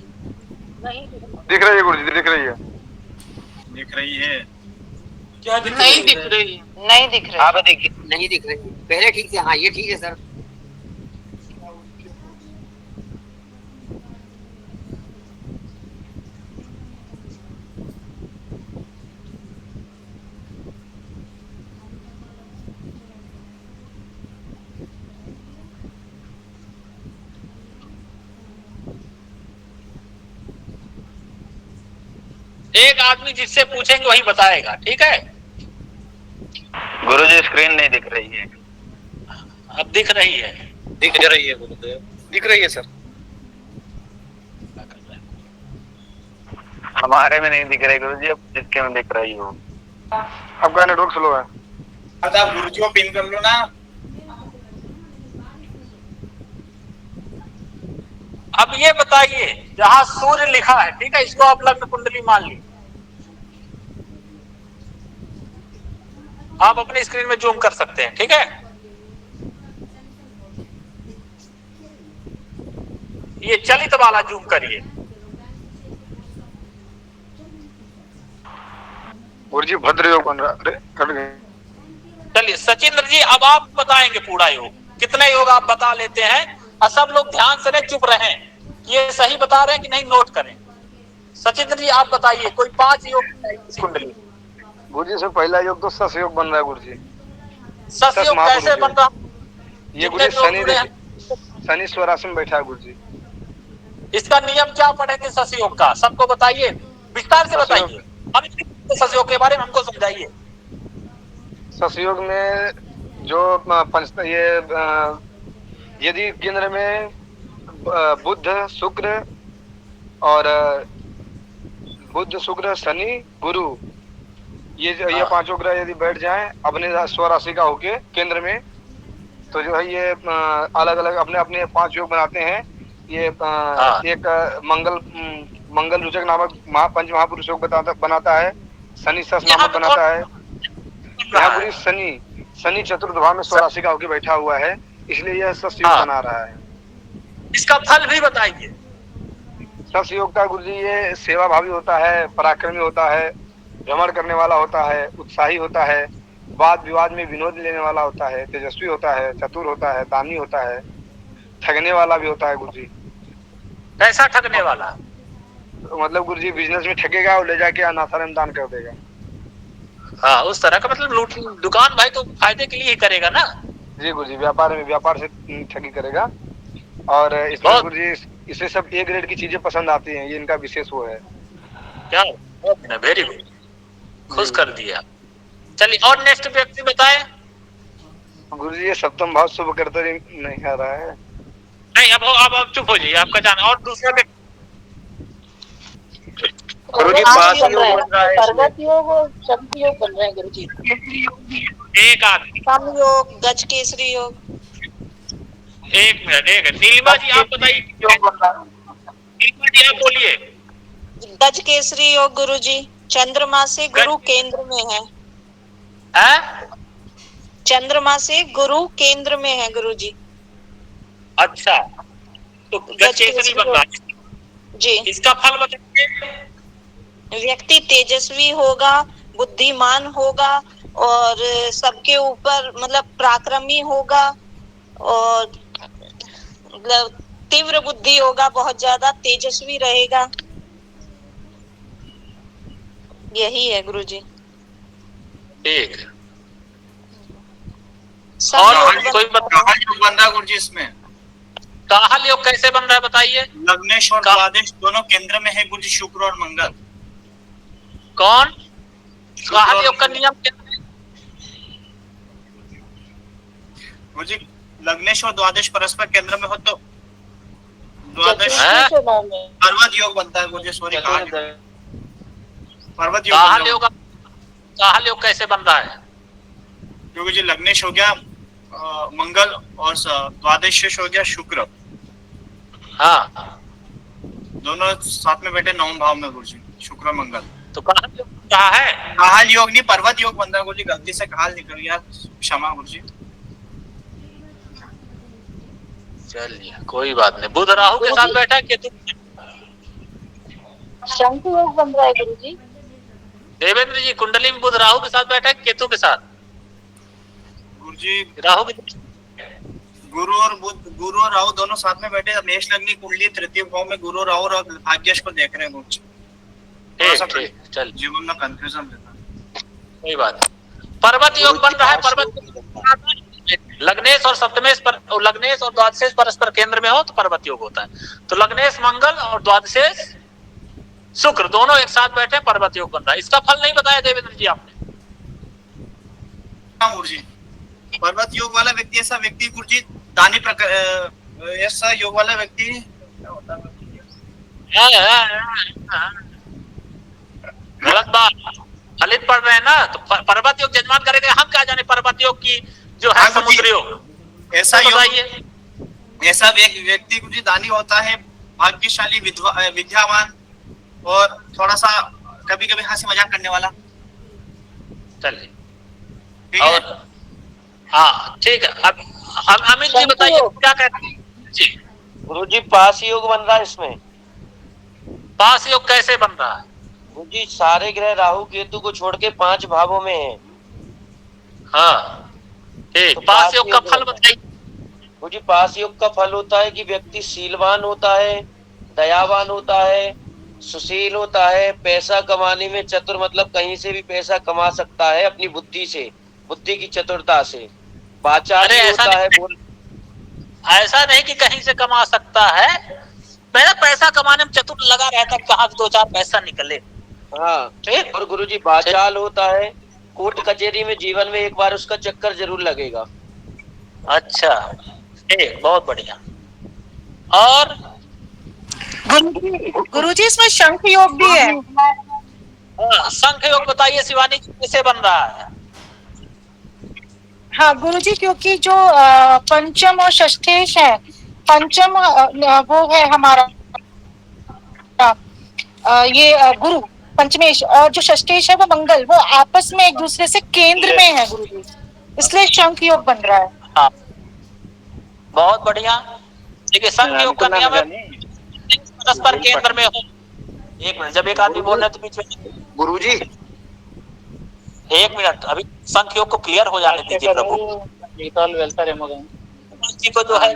दिख रही है गुरुजी, दिख रही है। दिख रही है क्या दिख नहीं दिख रही है, नहीं दिख रही। आप देखिए, नहीं दिख रही है। पहले ठीक से, हाँ ये ठीक है सर। एक आदमी जिससे पूछेंगे वही बताएगा, ठीक है? गुरुजी स्क्रीन नहीं दिख रही है। अब दिख रही है। दिख रही है गुरुदेव, दिख रही है सर। हमारे में नहीं दिख रही गुरुजी, अब जिसके में दिख रही हो। आपका नेटवर्क स्लो है। आप गुरुजी को पिन कर लो ना। अब ये बताइए, जहां सूर्य लिखा है, ठीक है, इसको आप लग्न कुंडली मान ली। आप अपनी स्क्रीन में जूम कर सकते हैं, ठीक है? ये चलित वाला जूम करिए। गुरुजी भद्र योग बन रहा है। अरे कट गए। चलिए सचिंद्र जी, अब आप बताएंगे पूरा योग, कितने योग आप बता लेते हैं, और सब लोग ध्यान से चुप रहें, ये सही बता रहे हैं कि नहीं, नोट करें। सचिंद्र जी आप बताइए, कोई 5 योग कुंडली। गुरुजी इसमें पहला योग तो सस्य योग बन रहा है गुरुजी। सस्य योग कैसे बन रहा? ये गुरुजी शनि स्वराशि में बैठा है गुरुजी। इसका नियम क्या पढ़ेंगे सस्य योग का, सबको बताइए, विस्तार से बताइए, हम सस्य योग के बारे में हमको समझाइए। सस्य योग में जो यदि केंद्र में बुध शुक्र शनि गुरु ये पांचों ग्रह यदि बैठ जाएं अपने स्वराशि का होके केंद्र में, तो जो है ये अलग अलग अपने अपने 5 योग बनाते हैं। ये एक मंगल रुचक नामक पंच महापुरुष योग बनाता है। शनि सस नामक बनाता है। यहाँ गुरु शनि चतुर्थ भाव में स्वराशि का होकर बैठा हुआ है, इसलिए यह सस योग बना रहा है। इसका फल भी बताइए। सस योग का गुरु जी ये सेवा भावी होता है, पराक्रमी होता है, भ्रमण करने वाला होता है, उत्साही होता है, वाद विवाद में विनोद लेने वाला होता है, तेजस्वी होता है, चतुर होता है, दानी होता है, ठगने वाला भी होता है गुरु जी। कैसा ठगने वाला? तो मतलब गुरु जी बिजनेस में ठगेगा और ले जाके अनाथालय में दान कर देगा। हाँ, उस तरह का मतलब लूट। दुकान भाई तो फायदे के लिए ही करेगा ना। जी गुरु जी, व्यापार से ठगी करेगा। और इसमें गुरु जी इसे सब ए ग्रेड की चीजें पसंद आती हैं, ये इनका विशेष वो है। क्या? वेरी गुड, खुश कर दिया। चलिए और नेक्स्ट व्यक्ति बताएं। गुरु जी ये सप्तम भाव शुभ करते नहीं आ रहा है। नहीं, अब चुप हो जाइए, आपका जाना। और दूसरा व्यक्ति गुरुजी पास योग बन रहा है, पर्वत योग और शक्ति योग बन रहे हैं गुरुजी। एक आदमी सम योग, गज केसरी योग। एक मिनट, नीलिमा जी आप बताइए। नीलिमा जी आप बोलिए। गज केसरी योग गुरुजी, चंद्रमा से गुरु केंद्र में है। चंद्रमा से गुरु केंद्र में है गुरुजी। अच्छा, तो गज केसरी बन रहा है जी। इसका फल बताइए। व्यक्ति तेजस्वी होगा, बुद्धिमान होगा और सबके ऊपर मतलब पराक्रमी होगा और मतलब तीव्र बुद्धि होगा, बहुत ज्यादा तेजस्वी रहेगा। यही है गुरुजी। ठीक। और कोई काहल योग बन रहा है गुरुजी इसमें। काहल योग कैसे बन रहा है बताइए। लग्नेश और द्वादश दोनों केंद्र में है गुरुजी, शुक्र और मंगल। कौन? काहल योग का नियम क्या है? गुरुजी लग्नेश और द्वादश परस्पर केंद्र में हो तो द्वादश पर्वत योग बनता है गुरुजी। सॉरी, पर्वत योग। काहल योग कैसे बन रहा है? क्योंकि जो लग्नेश हो गया मंगल और द्वादश हो गया शुक्र। हाँ, दोनों साथ में बैठे 9 भाव में गुरुजी, शुक्र मंगल। तो काहल योग क्या है? काहल योग नहीं, पर्वत योग बन रहा है गुरुजी। गलती से काहल निकल गया, क्षमा गुरुजी। चलिए कोई बात नहीं। बुध राहु के साथ बैठा है, केतु शंख योग बन रहा है गुरुजी। देवेंद्र जी कुंडली में बुध राहु के साथ बैठा है, केतु के साथ। गुरुजी राहु गुरु और राहु दोनों साथ में बैठे। मेष लग्नी कुंडली तृतीय भाव में गुरु राहु और भाग्यश को देख रहे हैं गुरुजी। ठीक, चल जीवन में कंफ्यूजन रहता है। कोई बात। पर्वत योग बन रहा है। पर्वत लग्नेश और सप्तमेश पर, लग्नेश और द्वादशेश परस्पर केंद्र में हो तो पर्वत योग होता है। तो लग्नेश मंगल और द्वादशेश शुक्र दोनों एक साथ बैठे, पर्वत योग बन रहा है। इसका फल नहीं बताया देवेंद्र जी आपने। हाँ गुरुजी, पर्वत योग वाला व्यक्ति ऐसा व्यक्ति गुरुजी दानी ऐसा योग वाला व्यक्ति गलत बात। फलित पढ़ रहे हैं ना, तो पर्वत योग जजमान करेंगे। हम क्या जाने पर्वत योग की जो है समुद्र योग। ऐसा योग ऐसा व्यक्ति गुरुजी दानी होता है, भाग्यशाली, विद्यावान और थोड़ा सा कभी कभी हंसी मजाक करने वाला। चलिए और हाँ ठीक है। अब अमित जी बताइए क्या कहते हैं जी। गुरुजी पास योग बन रहा है इसमें। पास योग कैसे बन रहा है? गुरुजी सारे ग्रह राहु केतु को छोड़ के 5 भावों में है। हाँ ठीक। तो पास योग का फल बताइए। गुरुजी पास योग का फल होता है कि व्यक्ति शीलवान होता है, दयावान होता है, सुशील होता है, पैसा कमाने में चतुर, मतलब कहीं से भी पैसा कमा सकता है अपनी बुद्धि से, बुद्धि की चतुरता से। वाचाली होता है। ऐसा नहीं कि कहीं से कमा सकता है, पहले पैसा कमाने में चतुर लगा रहता है, कहाँ 2-4 पैसा निकले। हाँ ठीक। और गुरुजी वाचाल होता है, कोर्ट कचहरी में जीवन में एक बार उसका चक्कर जरूर लगेगा। अच्छा ठीक, बहुत बढ़िया। और गुरुजी इसमें शंख योग भी है। शंख योग बताइए शिवानी जी कैसे बन रहा है? हाँ गुरुजी, क्योंकि जो पंचम और षष्ठेश है, पंचम वो है हमारा ये गुरु पंचमेश, और जो षष्ठेश है वो मंगल, वो आपस में एक दूसरे से केंद्र में है गुरुजी, इसलिए शंख योग बन रहा है। हाँ, बहुत बढ़िया। देखिए शंख योग का नियम है परस्पर केंद्र में हो। एक मिनट, जब एक आदमी बोल रहे तो बीच में गुरुजी 1 मिनट, अभी शंख योग को क्लियर हो जाने दीजिए प्रभु जी को जो है।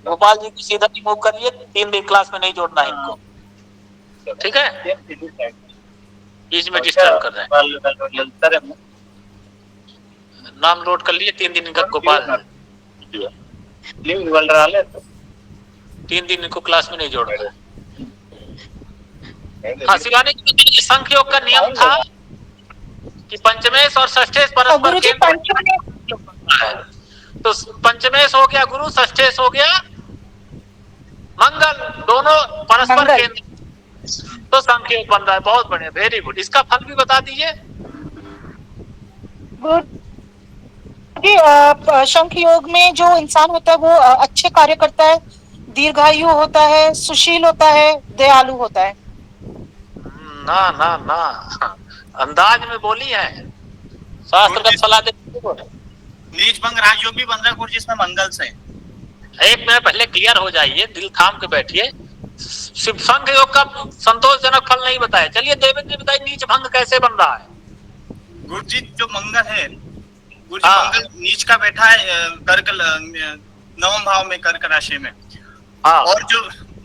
गोपाल जी को सीधा रिमूव करिए, 3 दिन क्लास में नहीं जोड़ना है इनको, ठीक है? बीच में डिस्टर्ब कर रहे हैं। नाम नोट कर लिए, 3 दिन इनका गोपाल 3 दिन इनको क्लास में नहीं जोड़ रहे। हाँ, शिवानी जी, शंख योग का नियम था कि पंचमेश और षष्ठेश परस्पर केंद्र, तो पंचमेश हो गया गुरु, षष्ठेश हो गया मंगल, दोनों परस्पर केंद्र, तो शंख योग बन रहा है। बहुत बढ़िया, वेरी गुड। इसका फल भी बता दीजिए। शंख योग में जो इंसान होता है वो अच्छे कार्य करता है, दीर्घायु होता है, सुशील होता है, दयालु होता है। ना ना ना, अंदाज में बोली है, शास्त्रगत सलाह दे। नीच भंग राजयोग भी बन रहा है गुरुजी इसमें मंगल से। एक मिनट पहले क्लियर हो जाइए, दिल थाम के बैठिए। शिव शंख योग का संतोषजनक फल नहीं बताया। चलिए देवेंद्र जी बताइए, नीच भंग कैसे बन रहा है? गुरुजी जो मंगल है, गुरुजी मंगल नीच का बैठा है कर्क 9वें भाव में, कर्क राशि में। और जो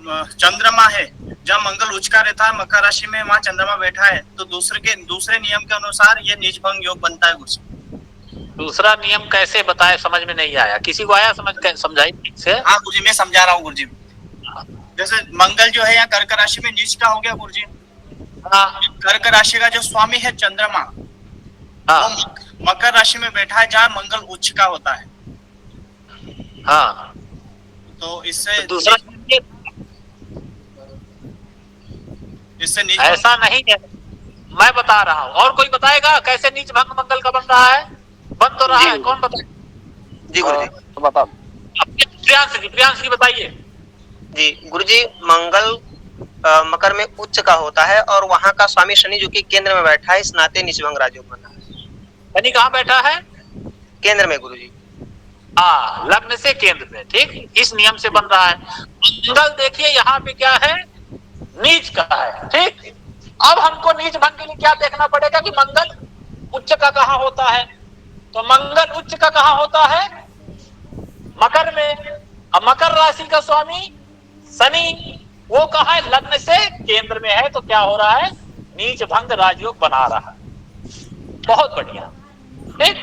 चंद्रमा है, जहाँ मंगल उच्च का रहता है मकर राशि में, वहाँ चंद्रमा बैठा है, तो दूसरे नियम के अनुसार ये नीच भंग योग बनता है गुरुजी। दूसरा नियम कैसे बताए, समझ में नहीं आया। किसी को आया समझाइए ठीक से। हाँ गुरुजी, मैं समझा रहा हूँ गुरुजी। जैसे मंगल जो है यहाँ कर्क राशि में नीच का हो गया गुरुजी। कर्क राशि का जो स्वामी है चंद्रमा, वो मकर राशि में बैठा है जहाँ मंगल उच्च का होता है। हाँ, तो इससे दूसरा ऐसा नहीं है, मैं बता रहा हूँ। और कोई बताएगा कैसे नीच भंग मंगल का बन रहा है? बन तो रहा है, कौन बताए? जी गुरुजी तो बता। प्रियांश जी बताइए। जी गुरुजी, मंगल मकर में उच्च का होता है और वहाँ का स्वामी शनि जो कि केंद्र में बैठा है, इस नाते नीच भंग राजयोग बना है। शनि कहाँ बैठा है? केंद्र में गुरुजी। हाँ, लग्न से केंद्र में, ठीक, इस नियम से बन रहा है। मंगल देखिए यहाँ पे क्या है, नीच का है, ठीक। अब हमको नीच भंग के लिए क्या देखना पड़ेगा कि मंगल उच्च का कहाँ होता है। तो मंगल उच्च का कहाँ होता है? मकर में। अब मकर राशि का स्वामी शनि, वो कहाँ है? लग्न से केंद्र में है। तो क्या हो रहा है? नीच भंग राजयोग बना रहा है। बहुत बढ़िया, ठीक।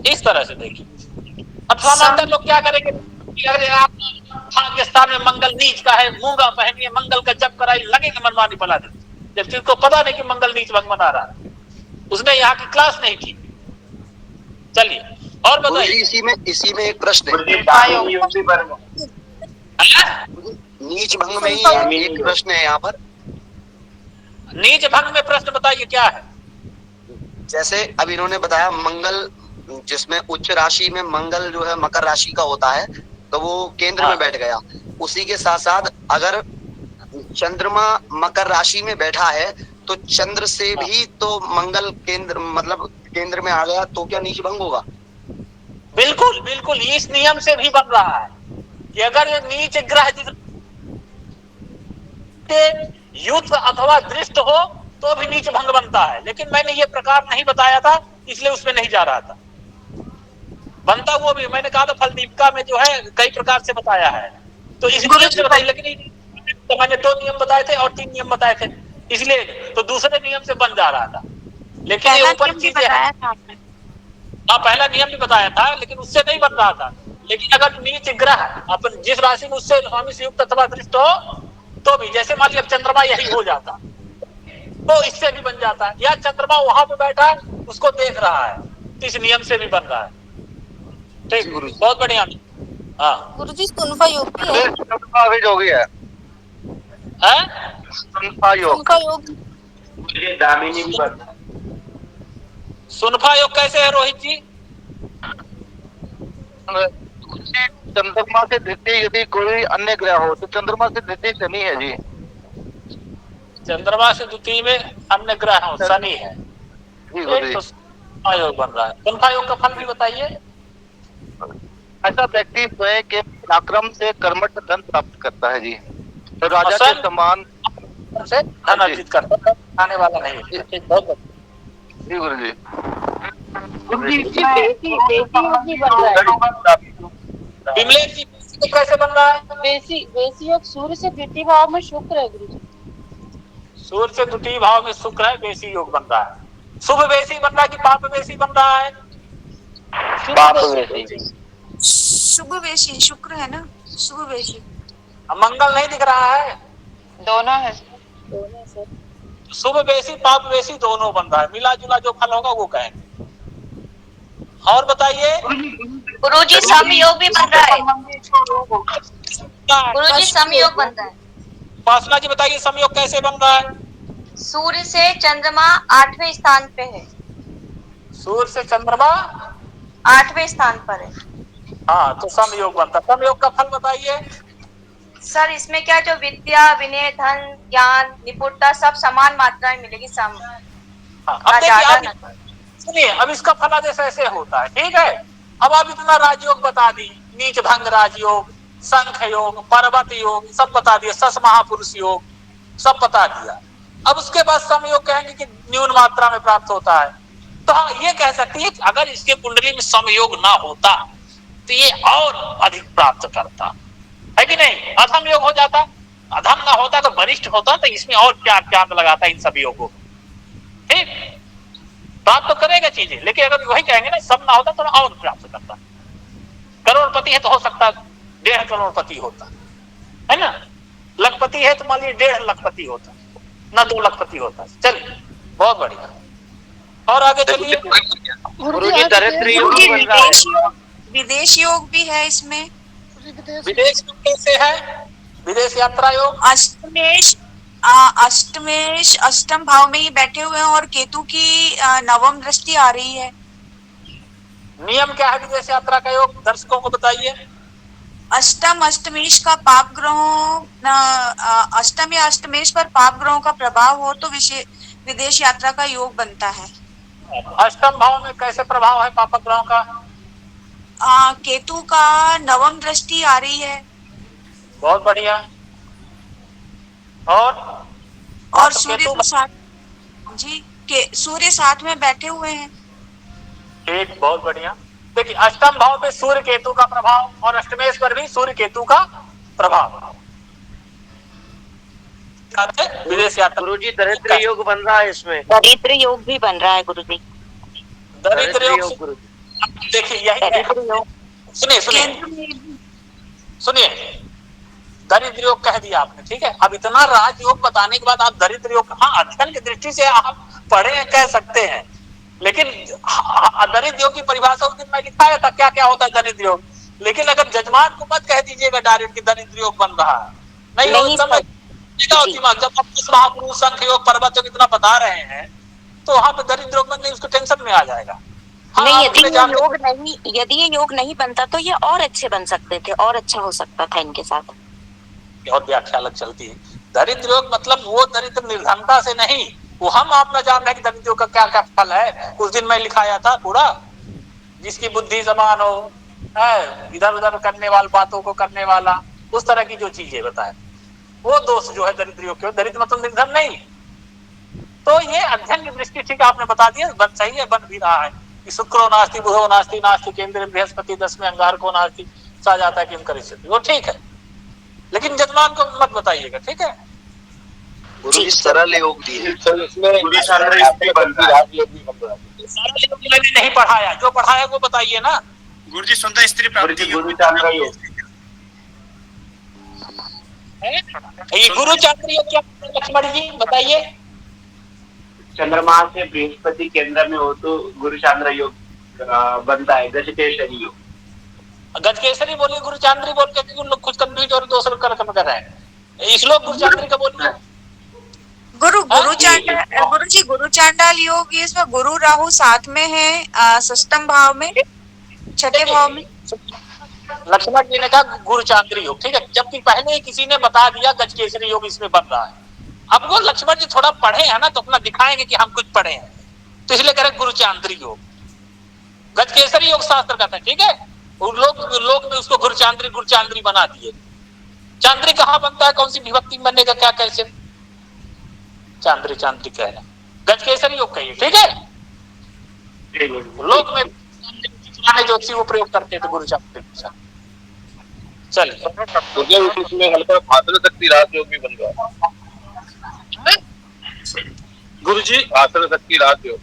इस तरह से देखिए। अब सामान्य लोग क्या करेंगे, अरे आप भाग्य स्थान में मंगल नीच का है, मूंगा पहनिए, मंगल का जप कराई, लगेंगे मनमानी पला दे, जब जिसको पता नहीं कि मंगल नीच भंग बना रहा है, उसने यहाँ की क्लास नहीं की। चलिए और बताइए। इसी में एक प्रश्न है, नीच भंग में ही एक प्रश्न है यहाँ पर। नीच भंग में प्रश्न बताइए क्या है? जैसे अब इन्होंने बताया मंगल, जिसमें उच्च राशि में मंगल जो है मकर राशि का होता है, तो वो केंद्र में बैठ गया। उसी के साथ साथ अगर चंद्रमा मकर राशि में बैठा है तो चंद्र से भी तो मंगल केंद्र मतलब केंद्र में आ गया, तो क्या नीच भंग होगा? बिल्कुल बिल्कुल, इस नियम से भी बन रहा है कि अगर ये नीच ग्रह युक्त अथवा दृष्ट हो तो भी नीच भंग बनता है। लेकिन मैंने ये प्रकार नहीं बताया था, इसलिए उसमें नहीं जा रहा था। बनता वो भी मैंने कहा था फलदीपिका में जो है कई प्रकार से बताया है, तो इस नियम से बताइए। लेकिन तो मैंने 2 नियम बताए थे और 3 नियम बताए थे, इसलिए तो दूसरे नियम से बन जा रहा था। लेकिन ये ऊपर चीजें हैं। हाँ, पहला नियम भी बताया था, लेकिन उससे नहीं बन रहा था। लेकिन अगर नीच ग्रह अपन जिस राशि में उससे स्वामी से युक्त अथवा दृष्ट हो तो भी, जैसे मान लिया चंद्रमा यही हो जाता तो इससे भी बन जाता है, या चंद्रमा वहां पे बैठा है उसको देख रहा है, तो इस नियम से भी बन रहा है। ठीक, बहुत बढ़िया। हाँ गुरुजी, सुनफा योग भी है। हो गया है। सुनफा योग। ये दामिनी भी बनता है। सुनफा योग कैसे है रोहित जी? चंद्रमा से द्वितीय यदि कोई अन्य ग्रह हो तो चंद्रमा से द्वितीय शनि है जी। चंद्रमा से द्वितीय में अन्य ग्रह हो शनि है, तो सुनफा योग बन रहा है। सुनफा योग का फल भी बताइए। ऐसा व्यक्ति स्वयं के पराक्रम से कर्मठ धन प्राप्त करता है जी, तो राजा के समान से धन अर्जित करता है, आने वाला नहीं है। बहुत जी गुरु जी। विमलेश जी कैसे बन रहा है? बेसी योग सूर्य से द्वितीय भाव में शुक्र है गुरु जी। सूर्य से द्वितीय भाव में शुक्र है, बेसी योग बन रहा है। शुभ बेसी बन रहा है कि पाप बेसी बन रहा है? पाप बेसी। शुभ वेशी शुक्र है ना, शुभ वेशी। मंगल नहीं दिख रहा है? दोनों है शुभ बेसी पाप बेसी दोनों बन रहा है, मिला जुला जो फल होगा वो कहेंगे। और बताइए गुरुजी समयोग भी बन रहा है। गुरुजी समयोग बन रहा है। उपासना जी बताइए समयोग कैसे बन रहा है? सूर्य से चंद्रमा 8वें स्थान पे है। सूर्य से चंद्रमा 8वें स्थान पर है। हाँ, तो समयोग बनता है। समयोग का फल बताइए। सर इसमें क्या जो विद्या विनय धन ज्ञान निपुणता सब समान मात्रा में मिलेगी। सुनिए, अब इसका फलादेश ऐसे होता है, ठीक है। अब आप इतना राजयोग बता दी, नीच भंग राजयोग, शंख योग, पर्वत योग सब बता दिया, सस महापुरुष योग सब बता दिया। अब उसके बाद समयोग कहेंगे कि न्यून मात्रा में प्राप्त होता है। तो हाँ, ये कह सकते हैं अगर इसके कुंडली में समयोग ना होता तो ये और अधिक प्राप्त करता है कि नहीं। अधम योग हो जाता, अधम ना होता तो वरिष्ठ होता, तो इसमें और क्या चांद लगाता इन सभी योगों को। ठीक, प्राप्त तो करेगा चीजें, लेकिन अगर वही कहेंगे ना सब ना होता तो और प्राप्त करता। करोड़पति है तो हो सकता 1.5 करोड़पति होता है ना, लखपति है तो मान लीजिए 1.5 लखपति होता, ना 2 लखपति होता। चलिए बहुत बढ़िया, और आगे चलिए। विदेश योग भी है इसमें। विदेश योग कैसे है? विदेश यात्रा योग। अष्टमेश अष्टम भाव में ही बैठे हुए हैं और केतु की 9वीं दृष्टि आ रही है। नियम क्या है विदेश यात्रा का योग, दर्शकों को बताइए। अष्टम अष्टमेश का पाप ग्रहों अष्टम या अष्टमेश पर पाप ग्रहों का प्रभाव हो तो विदेश यात्रा का योग बनता है। अष्टम भाव में कैसे प्रभाव है पाप ग्रहों का? केतु का 9वीं दृष्टि आ रही है। बहुत बढ़िया। और सूर्य तो सूर्य साथ में बैठे हुए हैं। ठीक, बहुत बढ़िया। देखिए अष्टम भाव पे सूर्य केतु का प्रभाव और अष्टमेश पर भी सूर्य केतु का प्रभाव। विदेश यात्रा। गुरुजी दरिद्र योग बन रहा है इसमें। दरिद्र योग भी बन रहा है गुरुजी। दरिद्र योग देखिए यही सुनिए दरिद्र योग कह दिया आपने, ठीक है। अब इतना राजयोग बताने के बाद आप दरिद्र योग, हाँ अध्ययन की दृष्टि से आप पढ़े हैं कह सकते हैं, लेकिन दरिद्र योग की परिभाषा उस दिन मैं लिखाया था क्या क्या होता है दरिद्र योग। लेकिन अगर जजमान को मत कह दीजिएगा डायरेक्ट कि दरिद्र योग बन रहा है, नहीं जब आप महापुरुष शंख योग पर्वत योग इतना बता रहे हैं तो वहां पे दरिद्र योग नहीं, उसको टेंशन में आ जाएगा। नहीं, यदि ये योग नहीं बनता तो ये और अच्छे बन सकते थे, और अच्छा हो सकता था इनके साथ। और व्याख्या अलग चलती है। दरिद्र योग मतलब वो दरिद्र निर्धनता से नहीं, वो हम आप ना जान रहे कि दरिद्र योग का क्या क्या फल है। उस दिन मैं लिखाया था पूरा, जिसकी बुद्धि समान हो, इधर उधर करने वाली बातों को करने वाला, उस तरह की जो चीजें बताए, वो दोष जो है दरिद्र योग के। दरिद्र मतलब निर्धन नहीं। तो ये अध्ययन की दृष्टि ठीक आपने बता दिया, बन सही है, बन भी रहा है कि शुक्रो नास्ति बुधो नास्ति नास्ति केंद्र बृहस्पति 10वें अंगारको नास्ति सा जाता है किम करिष्यति, वो ठीक है। लेकिन जजमान को मत बताइएगा, ठीक है। गुरुजी सरल योग भी है। सरल योग मैंने नहीं पढ़ाया, जो पढ़ाया वो बताइए ना। गुरुजी सुंदर स्त्री प्राप्ति योग। ये गुरु चांद्र योग क्या लक्ष्मण जी बताइए। चंद्रमा से बृहस्पति केंद्र में हो तो गुरु चांद्र योग बनता है। गजकेसरी योग, गजकेसरी बोलिए, गुरु चांद्री बोल के उन लोग कुछ कंफ्यूज और दूसरे कर रहे हैं। इस लोग गुरु चांद्री का बोलिए। गुरु चांडाल योग, ये इसमें गुरु राहु साथ में है षष्ठम भाव में, छठे भाव में। लक्ष्मण जी ने कहा गुरु चांद्री योग, ठीक है, जबकि पहले ही किसी ने बता दिया गजकेसरी योग इसमें बन रहा है। अब वो लक्ष्मण जी थोड़ा पढ़े हैं ना, तो अपना दिखाएंगे कि हम कुछ पढ़े हैं, तो इसलिए कह रहे गुरु चांद्री योग। गजकेसरी योग शास्त्र का था, ठीक है, लोग में उसको गुरु चांद्री बना दिए। चांद्री कहाँ बनता है, कौन सी विभक्ति बनने का, क्या कैसे चांद्री कह रहे हैं, गजकेसरी योग कहिए, ठीक है। लोग में पुराने ज्योतिषी वो प्रयोग करते थे गुरु चांद्री। चलिए उसमें हल्का भाषण शक्ति राजयोग भी बन रहा है गुरु जी। भाषण शक्ति राजयोग,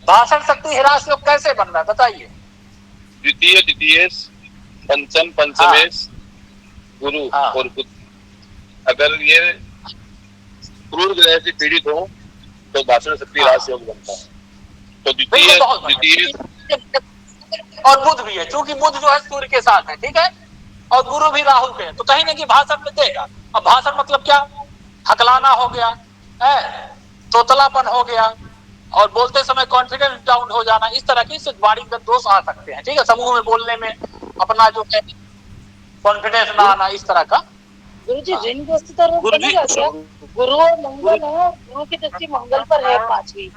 भाषण शक्ति हिरास योग कैसे बन रहा है बताइए। द्वितीय पंचम पंचमेश गुरु और बुध, अगर ये क्रूर ग्रह से पीड़ित हो तो भाषण शक्ति राजयोग बनता है। तो द्वितीय और बुध भी है, क्योंकि बुध जो है सूर्य के साथ है, ठीक है, और गुरु भी राहु के है, तो कहीं ना कहीं भाषण में देगा। अब भाषण मतलब क्या, हकलाना हो गया है, तोतलापन हो गया, और बोलते समय कॉन्फिडेंस डाउन हो जाना, इस तरह के वाणीगत दोष आ सकते हैं, ठीक है। समूह में बोलने में अपना जो है कॉन्फिडेंस ना आना, इस तरह का। गुरु जी ऋण ग्रस्तता रोग बनेगा क्या? गुरु और मंगल है, गुरु की दृष्टि मंगल पर है 5वीं।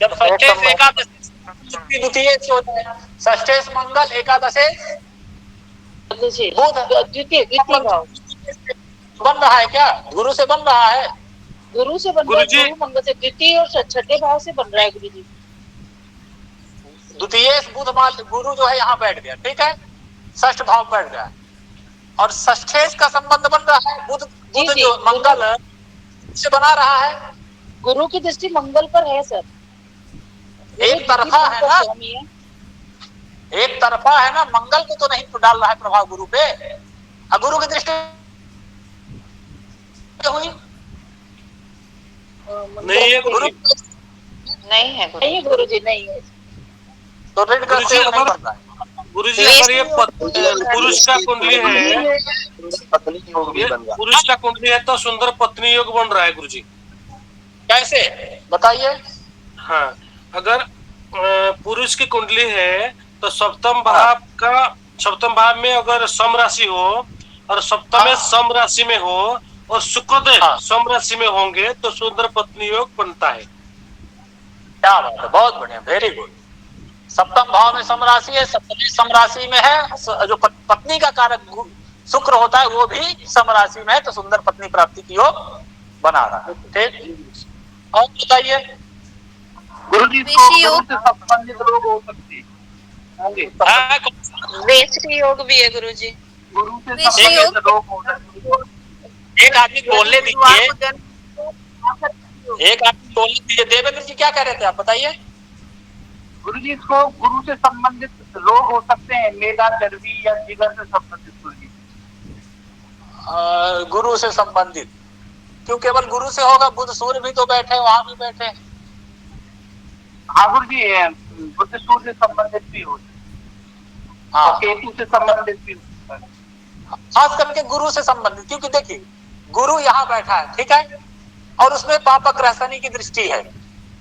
जब षष्ठेश एकादश द्वितीय षष्ठेश मंगल एकादशेश बुध द्वितीय भाव बन रहा है क्या, गुरु से बन रहा है, गुरु से बन रहा है, गुरु मंगल से द्वितीय और छठे भाव से बन रहा है गुरु जी। द्वितीय बुध गुरु जो है यहाँ बैठ गया, ठीक है, षष्ठ भाव बैठ गया, और षष्ठेश का संबंध बन रहा है बुध जो मंगल से बना रहा है। गुरु की दृष्टि मंगल पर है सर, एक तरफा है ना, एक तरफा है ना, मंगल को तो नहीं डाल रहा है प्रभाव गुरु पे। गुरु की दृष्टि हुई नहीं है गुरु, नहीं है गुरु जी, नहीं है। तो ऋण का नहीं बन रहा है गुरु जी। अगर ये पुरुष का कुंडली है, पुरुष का कुंडली है तो सुंदर पत्नी योग बन रहा है गुरु जी। कैसे बताइए। हाँ, अगर पुरुष की कुंडली है तो सप्तम भाव में अगर सम राशि हो और सप्तम में सम राशि में हो और शुक्रदेव सम राशि में होंगे तो सुंदर पत्नी योग बनता है। क्या बात है, बहुत बढ़िया, वेरी गुड। सप्तम भाव में सम राशि है, सप्तमी सम राशि में है, जो पत्नी का कारक शुक्र होता है वो भी सम राशि में है, तो सुंदर पत्नी प्राप्ति की योग बना रहा है, ठीक। और बताइए गुरु जी, योग से संबंधित रोग हो सकती है, योग भी है गुरु जी। गुरु से रोग हो सकती है। एक आदमी बोलने दीजिए, एक आदमी बोलने दीजिए। देवेंद्र जी क्या कह रहे थे आप बताइए। गुरु जी, इसको गुरु से संबंधित रोग हो सकते हैं, मेदा, चर्बी या जिगर से संबंधित। गुरु जी, गुरु से संबंधित क्यों केवल गुरु से होगा, बुध सूर्य भी तो बैठे, वहां भी बैठे। हाँ गुरु जी, बुध सूर्य से संबंधित भी हो, हाँ, केतु से संबंधित भी हो, खास करके गुरु से संबंधित, क्योंकि देखिए गुरु यहाँ बैठा है, ठीक है, और उसमें पापक ग्रह शनि की दृष्टि है,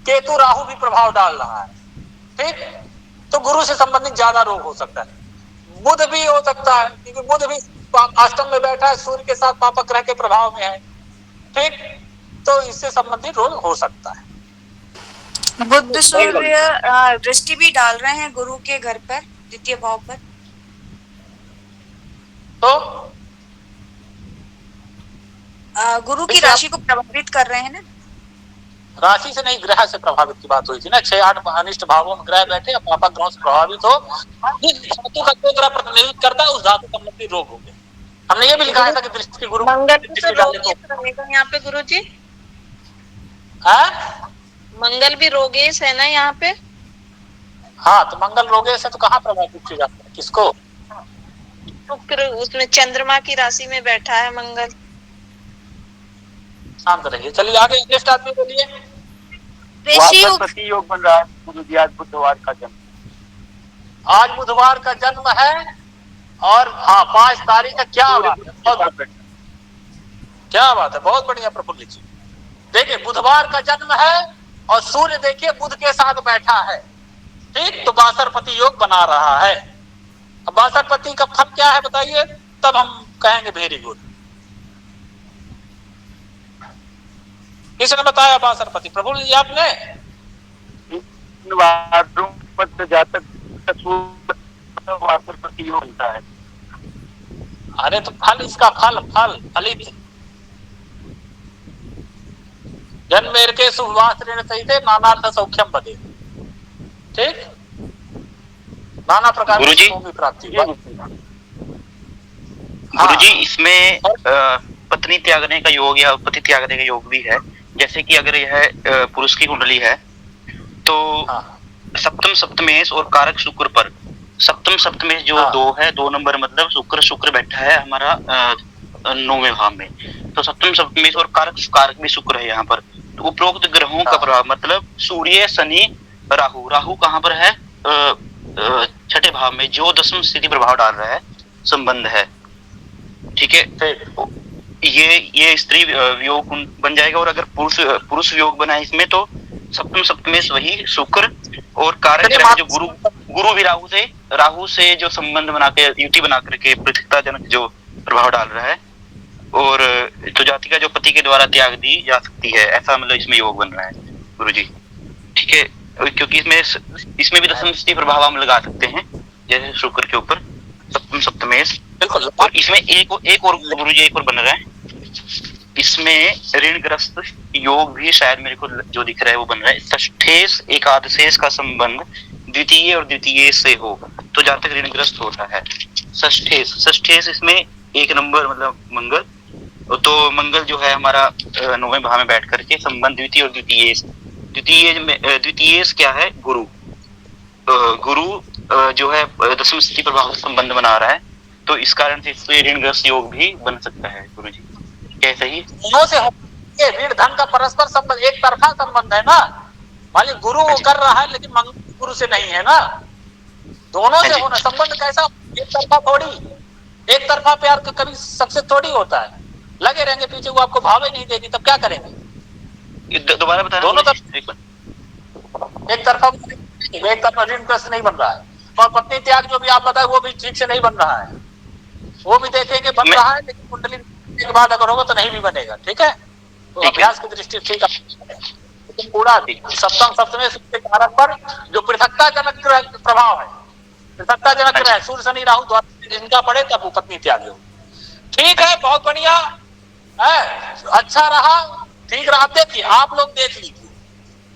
केतु राहु भी प्रभाव डाल रहा है, ठीक, तो गुरु से संबंधित ज्यादा रोग हो सकता है। बुध भी हो सकता है, क्योंकि बुध भी अष्टम में बैठा है, सूर्य के साथ पापक ग्रह के प्रभाव में है, ठीक, तो इससे संबंधित रोग हो सकता है। बुध सूर्य दृष्टि भी डाल रहे हैं गुरु के घर पर, द्वितीय भाव पर, तो गुरु की राशि को प्रभावित कर रहे हैं ना। राशि से नहीं, ग्रह से प्रभावित की बात हुई थी ना। 6-8 अनिष्ट भावों में ग्रह बैठे, पापक ग्रहों से प्रभावित हो, जिस धातु का जो ग्रह प्रतिनिधित्व करता है उस धातु संबंधी रोग हो गए। हमने ये भी लिखा था कि दृष्टि गुरु यहाँ पे गुरु जी, मंगल भी रोगेश है ना यहाँ पे। हाँ, तो मंगल रोगेश है तो कहाँ प्रभावित किया जाता है, किसको? शुक्र, उसमें चंद्रमा की राशि में बैठा है मंगल। शांत रहिए, चलिए आगे। नेक्स्ट आदमी बोलिए। पति योग बन रहा है गुरु जी, आज बुधवार का जन्म, आज बुधवार का जन्म है, और हाँ 5 तारीख का क्या बात है, क्या बात है, बहुत बढ़िया प्रफुल्ल जी। देखिए बुधवार का जन्म है और सूर्य देखिए बुध के साथ बैठा है, ठीक, तो बासरपति योग बना रहा है। अब बासरपति का फल क्या है बताइए, तब हम कहेंगे वेरी गुड। किसने बताया बासरपति? प्रफुल्ल जी आपने? जातक बासरपति योग होता है। अरे तो फल इसका फलित जन्मेर के शुभवास्त्रेण सहिते नानार्थ सौख्यम बदे, ठीक, नाना प्रकार की सुखों की प्राप्ति। गुरुजी इसमें पत्नी त्यागने का योग या पति त्यागने का योग भी है। जैसे कि अगर यह पुरुष की कुंडली है तो सप्तम सप्तमेश और कारक शुक्र पर, सप्तम सप्तमेश जो 2 है, 2 नंबर मतलब शुक्र बैठा है हमारा 9वें भाव में, तो सप्तम सप्तमेश और कारक भी शुक्र है यहाँ पर। तो उपरोक्त ग्रहों का प्रभाव मतलब सूर्य, शनि, राहु कहाँ पर है? 6ठे भाव में, जो 10वीं स्थिति प्रभाव डाल रहा है, संबंध है, ठीक है। ये स्त्री वियोग बन जाएगा। और अगर पुरुष वियोग बना है इसमें तो सप्तम सप्तमेश वही शुक्र और कारक ग्रह जो गुरु भी राहु से जो संबंध बना के युति बना करके पृथकताजनक जो प्रभाव डाल रहा है, और तो जाति का जो पति के द्वारा त्याग दी जा सकती है, ऐसा मतलब इसमें योग बन रहा है गुरुजी, ठीक है। क्योंकि इसमें भी 10वीं स्थिति प्रभाव हम लगा सकते हैं जैसे शुक्र के ऊपर सप्तम सप्तमेश। बिल्कुल। और इसमें एक और गुरुजी एक और बन रहा है, इसमें ऋणग्रस्त योग भी शायद मेरे को जो दिख रहा है वो बन रहा है। षष्ठेश एकादशेश का संबंध द्वितीय और द्वितीय से हो तो जातक ऋणग्रस्त होता है। षष्ठेश इसमें 1 नंबर मतलब मंगल, तो मंगल जो है हमारा 9वें भाव में बैठ करके संबंध द्वितीय और द्वितीय क्या है? गुरु जो है 10वीं स्थिति प्रभाव से संबंध बना रहा है, तो इस कारण से इससे ऋणग्रस्त योग भी बन सकता है गुरुजी, क्या सही? दोनों से ये ऋण धन का परस्पर संबंध, एक तरफा संबंध है ना। मान लीजिए गुरु कर रहा है लेकिन मंगल गुरु से नहीं है ना, दोनों से होना संबंध कैसा? एक तरफा थोड़ी, एक तरफा प्यार का कभी सक्सेस थोड़ी होता है। लगे रहेंगे पीछे, वो आपको भाव ही नहीं देगी, तब क्या करेंगे? दोबारा बता। दोनों तरफ एक तरफा ऋणग्रस्त नहीं बन रहा है। और पत्नी त्याग जो भी आप बताए वो भी ठीक से नहीं बन रहा है, वो भी देखेंगे बन रहा है, लेकिन कुंडली के बाद अगर होगा तो नहीं भी बनेगा, ठीक है। तो अभ्यास की दृष्टि ठीक है, लेकिन पूरा सप्तम सप्तमें सूर्य कारक पर जो पृथकताजनक प्रभाव है, पृथकताजनक ग्रह सूर्य शनि राहु द्वारा इनका पड़े तब वो पत्नी त्याग हो। ठीक है, बहुत बढ़िया है, अच्छा रहा, ठीक रहा। देखिए आप लोग देख लीजिए,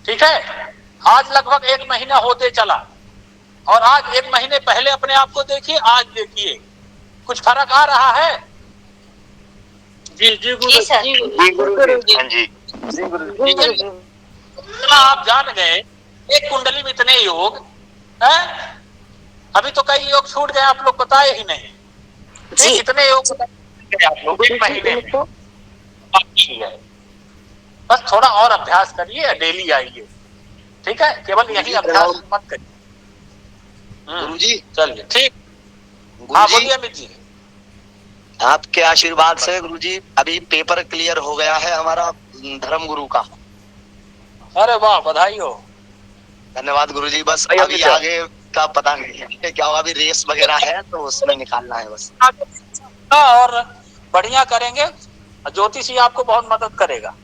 ठीक है। आज लगभग 1 महीना होते चला और आज 1 महीने पहले अपने आप को देखिए, आज देखिए, कुछ फर्क आ रहा है? जी आप जान गए एक कुंडली में इतने योग हैं, अभी तो कई योग छूट गए, आप लोग बताए ही नहीं जी। इतने योग आप लोग 1 महीने में, बस थोड़ा और अभ्यास करिए, डेली आइए, ठीक है। केवल यही अभ्यास मत करिए गुरुजी। चलिए ठीक, हाँ बोलिए अमित जी। आपके आशीर्वाद से गुरुजी अभी पेपर क्लियर हो गया है हमारा धर्म गुरु का। अरे वाह, बधाई हो। धन्यवाद गुरुजी। बस अभी आगे का पता नहीं है क्या होगा, अभी रेस वगैरह है तो उसमें निकालना है बस। और बढ़िया करेंगे, ज्योतिषी आपको बहुत मदद करेगा।